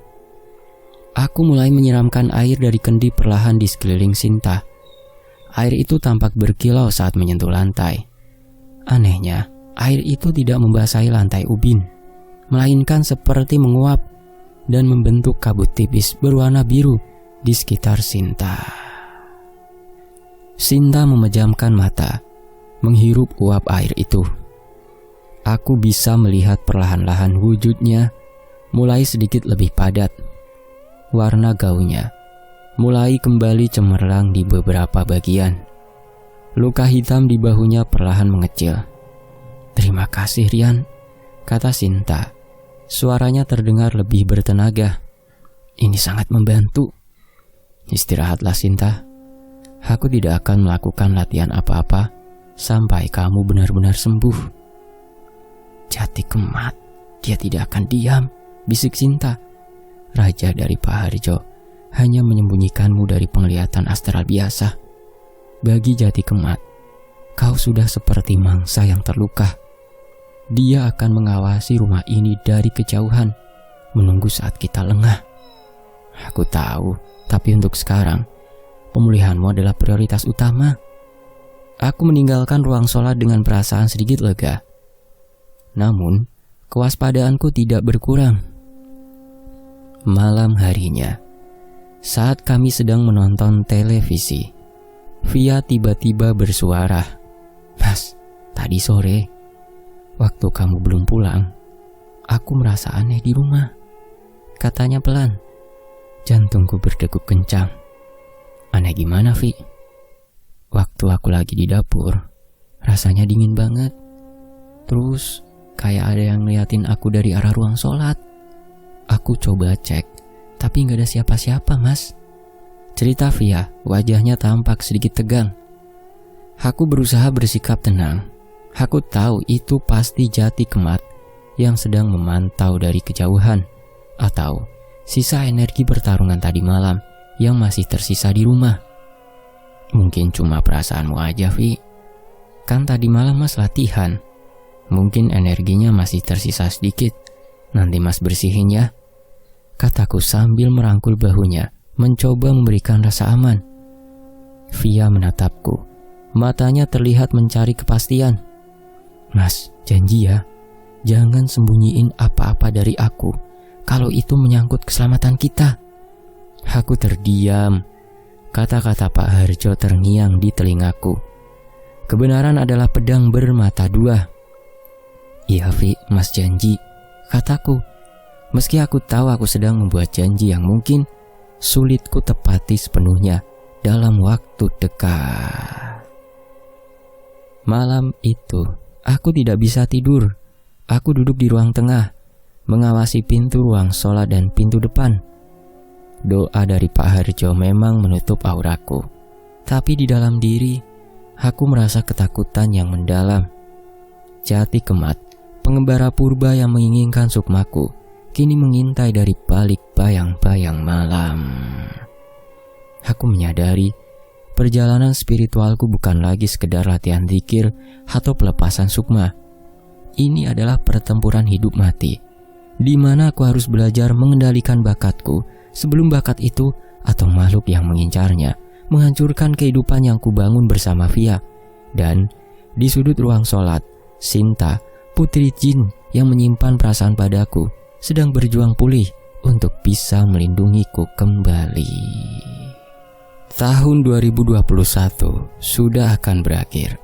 Aku mulai menyiramkan air dari kendi perlahan di sekeliling Sinta. Air itu tampak berkilau saat menyentuh lantai. Anehnya, air itu tidak membasahi lantai ubin, melainkan seperti menguap dan membentuk kabut tipis berwarna biru di sekitar Sinta. Sinta memejamkan mata, menghirup uap air itu. Aku bisa melihat perlahan-lahan wujudnya mulai sedikit lebih padat. Warna gaunnya mulai kembali cemerlang di beberapa bagian. Luka hitam di bahunya perlahan mengecil. Terima kasih, Rian, kata Sinta. Suaranya terdengar lebih bertenaga. Ini sangat membantu. Istirahatlah, Sinta. Aku tidak akan melakukan latihan apa-apa sampai kamu benar-benar sembuh. Jati Kemat, dia tidak akan diam, bisik Sinta. Raja dari Pak Harjo hanya menyembunyikanmu dari penglihatan astral biasa. Bagi Jati Kemat, kau sudah seperti mangsa yang terluka. Dia akan mengawasi rumah ini dari kejauhan, menunggu saat kita lengah. Aku tahu, tapi untuk sekarang, pemulihanmu adalah prioritas utama. Aku meninggalkan ruang sholat dengan perasaan sedikit lega. Namun, kewaspadaanku tidak berkurang. Malam harinya, saat kami sedang menonton televisi, Via tiba-tiba bersuara, Mas, tadi sore, waktu kamu belum pulang, aku merasa aneh di rumah. Katanya pelan. Jantungku berdegup kencang. Aneh gimana, Vi? Waktu aku lagi di dapur, rasanya dingin banget. Terus kayak ada yang ngeliatin aku dari arah ruang sholat. Aku coba cek, Tapi gak ada siapa-siapa, Mas. Cerita Via, wajahnya tampak sedikit tegang. Aku berusaha bersikap tenang. Aku tahu itu pasti Jati Kemat yang sedang memantau dari kejauhan, atau sisa energi pertarungan tadi malam yang masih tersisa di rumah. Mungkin cuma perasaanmu aja, Vi. Kan tadi malam Mas latihan. Mungkin energinya masih tersisa sedikit. Nanti Mas bersihin ya, kataku sambil merangkul bahunya, mencoba memberikan rasa aman. Via menatapku. Matanya terlihat mencari kepastian. Mas, janji ya, jangan sembunyiin apa-apa dari aku kalau itu menyangkut keselamatan kita. Aku terdiam. Kata-kata Pak Harjo terngiang di telingaku. Kebenaran adalah pedang bermata dua. Iya, Vi, Mas janji, kataku. Meski aku tahu aku sedang membuat janji yang mungkin sulit ku tepati sepenuhnya dalam waktu dekat. Malam itu, aku tidak bisa tidur. Aku duduk di ruang tengah, mengawasi pintu ruang sholat dan pintu depan. Doa dari Pak Harjo memang menutup auraku. Tapi di dalam diri, aku merasa ketakutan yang mendalam. Jati Kemat, pengembara purba yang menginginkan sukmaku, kini mengintai dari balik bayang-bayang malam. Aku menyadari perjalanan spiritualku bukan lagi sekedar latihan zikir atau pelepasan sukma. Ini adalah pertempuran hidup mati, di mana aku harus belajar mengendalikan bakatku sebelum bakat itu atau makhluk yang mengincarnya menghancurkan kehidupan yang kubangun bersama Via. Dan di sudut ruang sholat, Sinta, putri jin yang menyimpan perasaan padaku, sedang berjuang pulih untuk bisa melindungiku kembali. Tahun 2021 sudah akan berakhir.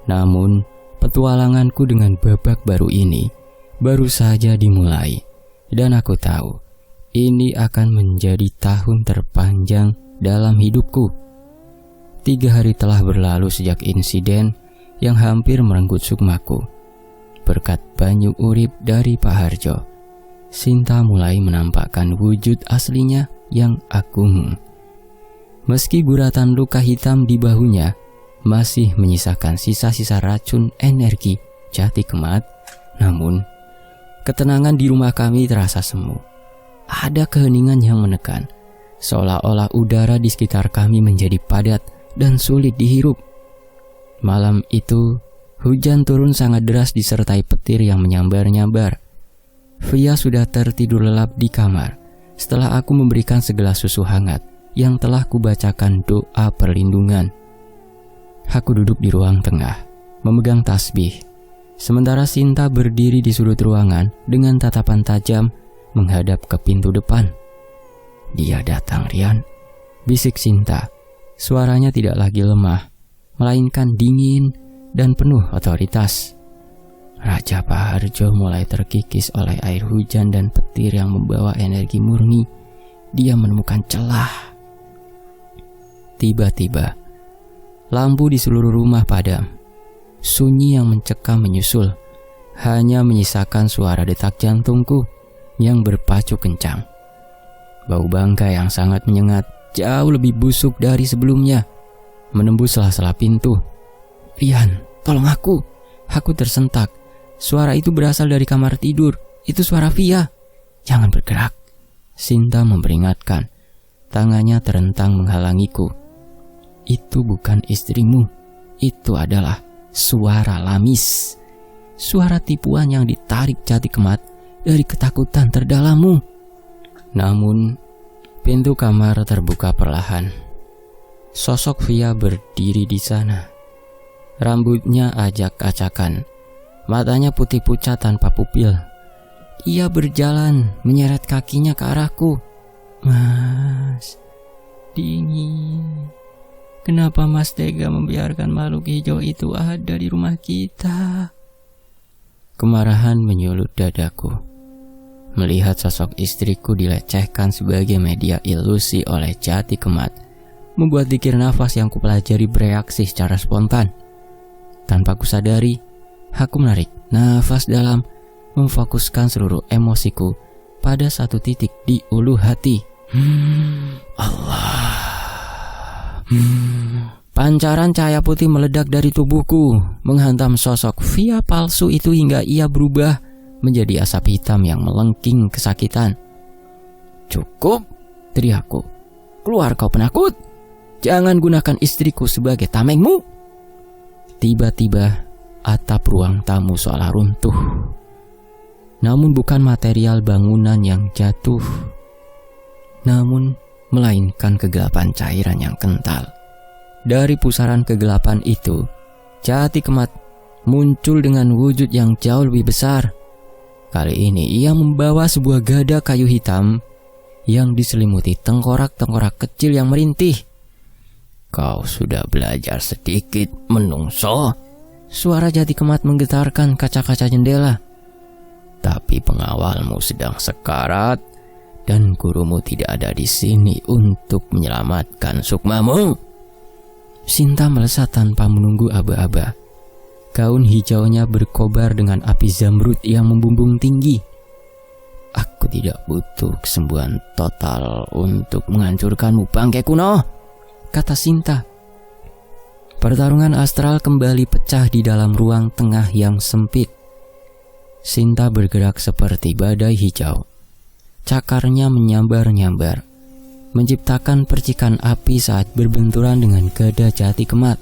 Namun, petualanganku dengan babak baru ini baru saja dimulai. Dan aku tahu, ini akan menjadi tahun terpanjang dalam hidupku. 3 hari telah berlalu sejak insiden yang hampir merenggut sukmaku. Berkat banyu urip dari Pak Harjo, Sinta mulai menampakkan wujud aslinya yang agung. Meski guratan luka hitam di bahunya masih menyisakan sisa-sisa racun energi Jati Kemat, namun ketenangan di rumah kami terasa semu. Ada keheningan yang menekan, seolah-olah udara di sekitar kami menjadi padat dan sulit dihirup. Malam itu, hujan turun sangat deras disertai petir yang menyambar-nyambar. Via sudah tertidur lelap di kamar setelah aku memberikan segelas susu hangat yang telah kubacakan doa perlindungan. Aku duduk di ruang tengah, memegang tasbih, sementara Sinta berdiri di sudut ruangan dengan tatapan tajam menghadap ke pintu depan. Dia datang, Rian, bisik Sinta. Suaranya tidak lagi lemah, melainkan dingin dan penuh otoritas. Raja Pak Harjo mulai terkikis oleh air hujan dan petir yang membawa energi murni. Dia menemukan celah. Tiba-tiba, lampu di seluruh rumah padam. Sunyi yang mencekam menyusul, hanya menyisakan suara detak jantungku yang berpacu kencang. Bau bangkai yang sangat menyengat, jauh lebih busuk dari sebelumnya, menembus sela-sela pintu. Rian, tolong aku. Aku tersentak. Suara itu berasal dari kamar tidur. Itu suara Via. Jangan bergerak. Sinta memperingatkan. Tangannya terentang menghalangiku. Itu bukan istrimu. Itu adalah suara Lamis. Suara tipuan yang ditarik Jati Kemat dari ketakutan terdalammu. Namun, pintu kamar terbuka perlahan. Sosok Via berdiri di sana. Rambutnya acak-acakan. Matanya putih pucat tanpa pupil. Ia berjalan menyeret kakinya ke arahku. Mas, dingin. Kenapa Mas tega membiarkan makhluk hijau itu ada di rumah kita? Kemarahan menyulut dadaku. Melihat sosok istriku dilecehkan sebagai media ilusi oleh Jati Kemat, membuat dikir nafas yang kupelajari bereaksi secara spontan. Tanpa kusadari, aku menarik nafas dalam, memfokuskan seluruh emosiku pada satu titik di ulu hati. Allah. Pancaran cahaya putih meledak dari tubuhku, menghantam sosok Via palsu itu hingga ia berubah menjadi asap hitam yang melengking kesakitan. "Cukup," teriakku. "Keluar kau penakut. Jangan gunakan istriku sebagai tamengmu." Tiba-tiba atap ruang tamu seolah runtuh. Namun bukan material bangunan yang jatuh, namun melainkan kegelapan cairan yang kental. Dari pusaran kegelapan itu, Jati Kemat muncul dengan wujud yang jauh lebih besar. Kali ini ia membawa sebuah gada kayu hitam yang diselimuti tengkorak-tengkorak kecil yang merintih. "Kau sudah belajar sedikit, menungso," suara Jati Kemat menggetarkan kaca-kaca jendela. "Tapi pengawalmu sedang sekarat dan gurumu tidak ada di sini untuk menyelamatkan sukmamu." Sinta melesat tanpa menunggu aba-aba. Gaun hijaunya berkobar dengan api zamrud yang membumbung tinggi. "Aku tidak butuh kesembuhan total untuk menghancurkanmu, bangke kuno," kata Sinta. Pertarungan astral kembali pecah di dalam ruang tengah yang sempit. Sinta bergerak seperti badai hijau. Cakarnya menyambar-nyambar, menciptakan percikan api saat berbenturan dengan gada Jati Kemat.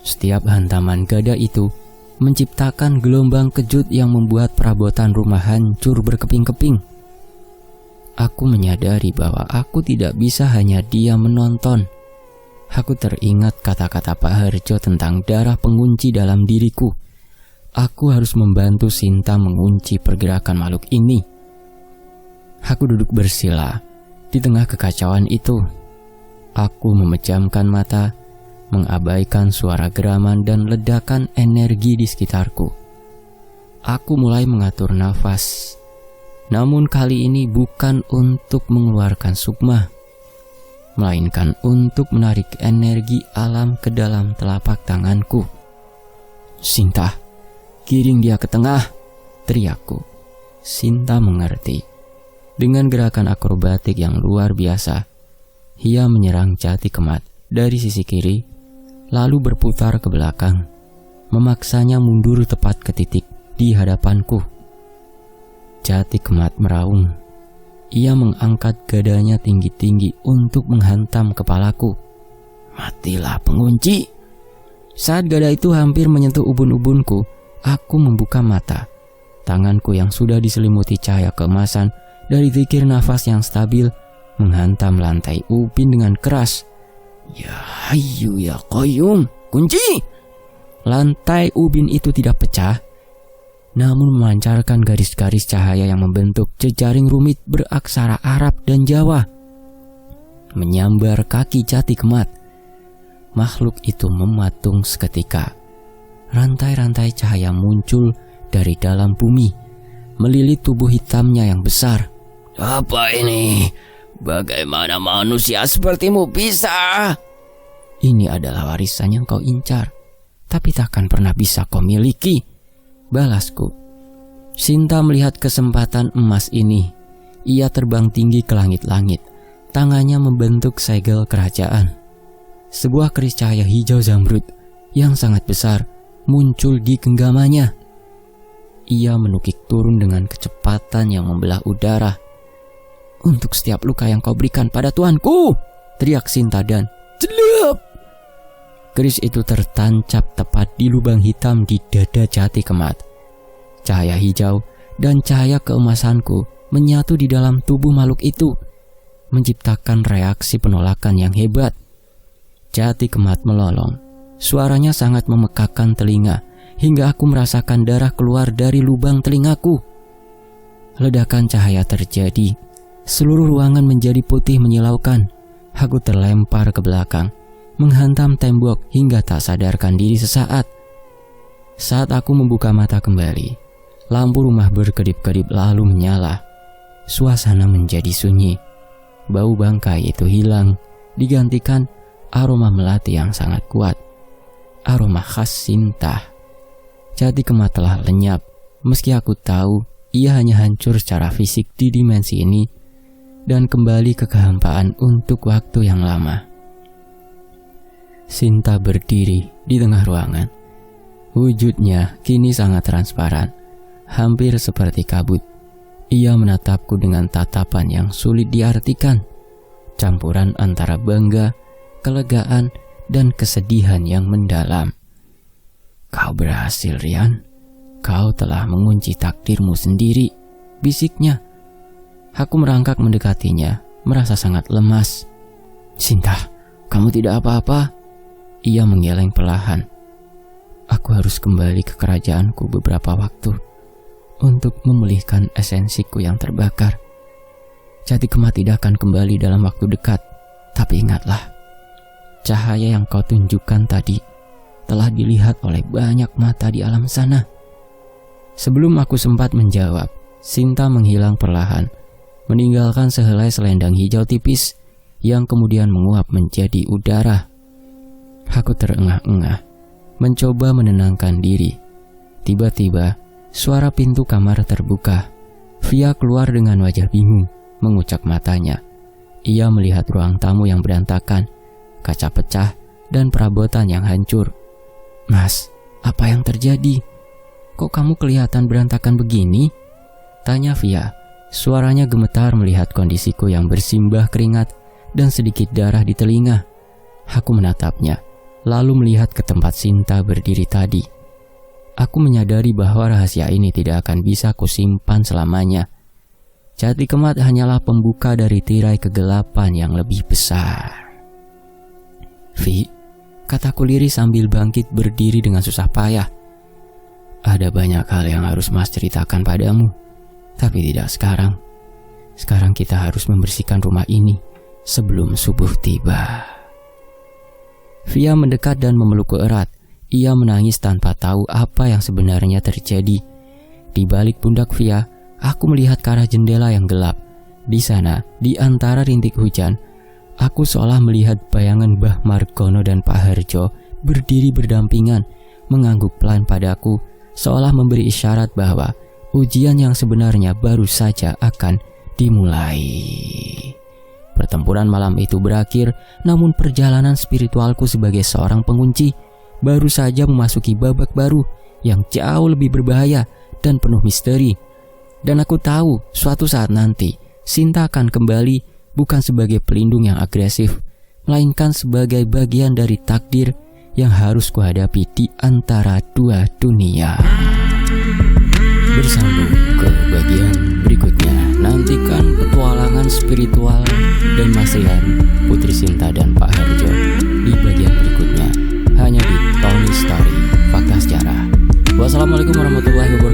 Setiap hantaman gada itu menciptakan gelombang kejut yang membuat perabotan rumah hancur berkeping-keping. Aku menyadari bahwa aku tidak bisa hanya diam menonton. Aku teringat kata-kata Pak Harjo tentang darah pengunci dalam diriku. Aku harus membantu Sinta mengunci pergerakan makhluk ini. Aku duduk bersila di tengah kekacauan itu. Aku memejamkan mata, mengabaikan suara geraman dan ledakan energi di sekitarku. Aku mulai mengatur nafas, namun kali ini bukan untuk mengeluarkan sukma, melainkan untuk menarik energi alam ke dalam telapak tanganku. "Sinta, giring dia ke tengah," teriakku. Sinta mengerti. Dengan gerakan akrobatik yang luar biasa, ia menyerang Jati Kemat dari sisi kiri, lalu berputar ke belakang, memaksanya mundur tepat ke titik di hadapanku. Jati Kemat meraung. Ia mengangkat gadanya tinggi-tinggi untuk menghantam kepalaku. "Matilah pengunci!" Saat gada itu hampir menyentuh ubun-ubunku, aku membuka mata. Tanganku yang sudah diselimuti cahaya keemasan dari zikir nafas yang stabil menghantam lantai ubin dengan keras. "Ya Hayyu ya Qayyum, kunci!" Lantai ubin itu tidak pecah, namun memancarkan garis-garis cahaya yang membentuk jejaring rumit beraksara Arab dan Jawa. Menyambar kaki Jati Kemat. Makhluk itu mematung seketika. Rantai-rantai cahaya muncul dari dalam bumi, melilit tubuh hitamnya yang besar. "Apa ini? Bagaimana manusia sepertimu bisa?" "Ini adalah warisan yang kau incar, tapi takkan pernah bisa kau miliki," balasku. Sinta melihat kesempatan emas ini. Ia terbang tinggi ke langit-langit. Tangannya membentuk segel kerajaan. Sebuah keris cahaya hijau zamrud yang sangat besar muncul di genggamannya. Ia menukik turun dengan kecepatan yang membelah udara. "Untuk setiap luka yang kau berikan pada tuanku!" teriak Sinta dan jelep. Keris itu tertancap tepat di lubang hitam di dada Jati Kemat. Cahaya hijau dan cahaya keemasanku menyatu di dalam tubuh makhluk itu, menciptakan reaksi penolakan yang hebat. Jati Kemat melolong. Suaranya sangat memekakkan telinga, hingga aku merasakan darah keluar dari lubang telingaku. Ledakan cahaya terjadi. Seluruh ruangan menjadi putih menyilaukan. Aku terlempar ke belakang, menghantam tembok hingga tak sadarkan diri sesaat. Saat aku membuka mata kembali, lampu rumah berkedip-kedip lalu menyala. Suasana menjadi sunyi. Bau bangkai itu hilang, digantikan aroma melati yang sangat kuat. Aroma khas Sinta. Jati Kemat telah lenyap. Meski aku tahu ia hanya hancur secara fisik di dimensi ini, dan kembali ke kehampaan untuk waktu yang lama. Sinta berdiri di tengah ruangan. Wujudnya kini sangat transparan, hampir seperti kabut. Ia menatapku dengan tatapan yang sulit diartikan, campuran antara bangga, kelegaan, dan kesedihan yang mendalam. "Kau berhasil, Rian. Kau telah mengunci takdirmu sendiri," bisiknya. Aku merangkak mendekatinya, merasa sangat lemas. "Sinta, kamu tidak apa-apa?" Ia menggeleng perlahan. "Aku harus kembali ke kerajaanku beberapa waktu untuk memulihkan esensiku yang terbakar. Jati Kemat tidak akan kembali dalam waktu dekat. Tapi ingatlah, cahaya yang kau tunjukkan tadi telah dilihat oleh banyak mata di alam sana." Sebelum aku sempat menjawab, Sinta menghilang perlahan, meninggalkan sehelai selendang hijau tipis yang kemudian menguap menjadi udara. Aku terengah-engah, mencoba menenangkan diri. Tiba-tiba, suara pintu kamar terbuka. Via keluar dengan wajah bingung, mengucap matanya. Ia melihat ruang tamu yang berantakan, kaca pecah, dan perabotan yang hancur. "Mas, apa yang terjadi? Kok kamu kelihatan berantakan begini?" tanya Via. Suaranya gemetar melihat kondisiku yang bersimbah keringat dan sedikit darah di telinga. Aku menatapnya, lalu melihat ke tempat Sinta berdiri tadi. Aku menyadari bahwa rahasia ini tidak akan bisa kusimpan selamanya. Jati Kemat hanyalah pembuka dari tirai kegelapan yang lebih besar. "Vi," kataku lirih sambil bangkit berdiri dengan susah payah. "Ada banyak hal yang harus Mas ceritakan padamu. Tapi tidak sekarang. Sekarang kita harus membersihkan rumah ini sebelum subuh tiba." Via mendekat dan memelukku erat. Ia menangis tanpa tahu apa yang sebenarnya terjadi. Di balik pundak Via, aku melihat ke arah jendela yang gelap. Di sana, di antara rintik hujan, aku seolah melihat bayangan Mbah Margono dan Pak Harjo berdiri berdampingan, mengangguk pelan padaku, seolah memberi isyarat bahwa ujian yang sebenarnya baru saja akan dimulai. Pertempuran malam itu berakhir, namun perjalanan spiritualku sebagai seorang pengunci baru saja memasuki babak baru yang jauh lebih berbahaya dan penuh misteri. Dan aku tahu suatu saat nanti Sinta akan kembali bukan sebagai pelindung yang agresif, melainkan sebagai bagian dari takdir yang harus kuhadapi di antara dua dunia. Bersambung ke bagian berikutnya. Nantikan petualangan spiritual dan Mas Rian, Putri Sinta dan Pak Harjo di bagian berikutnya, hanya di Tony Story Fakta Sejarah. Wassalamualaikum warahmatullahi wabarakatuh.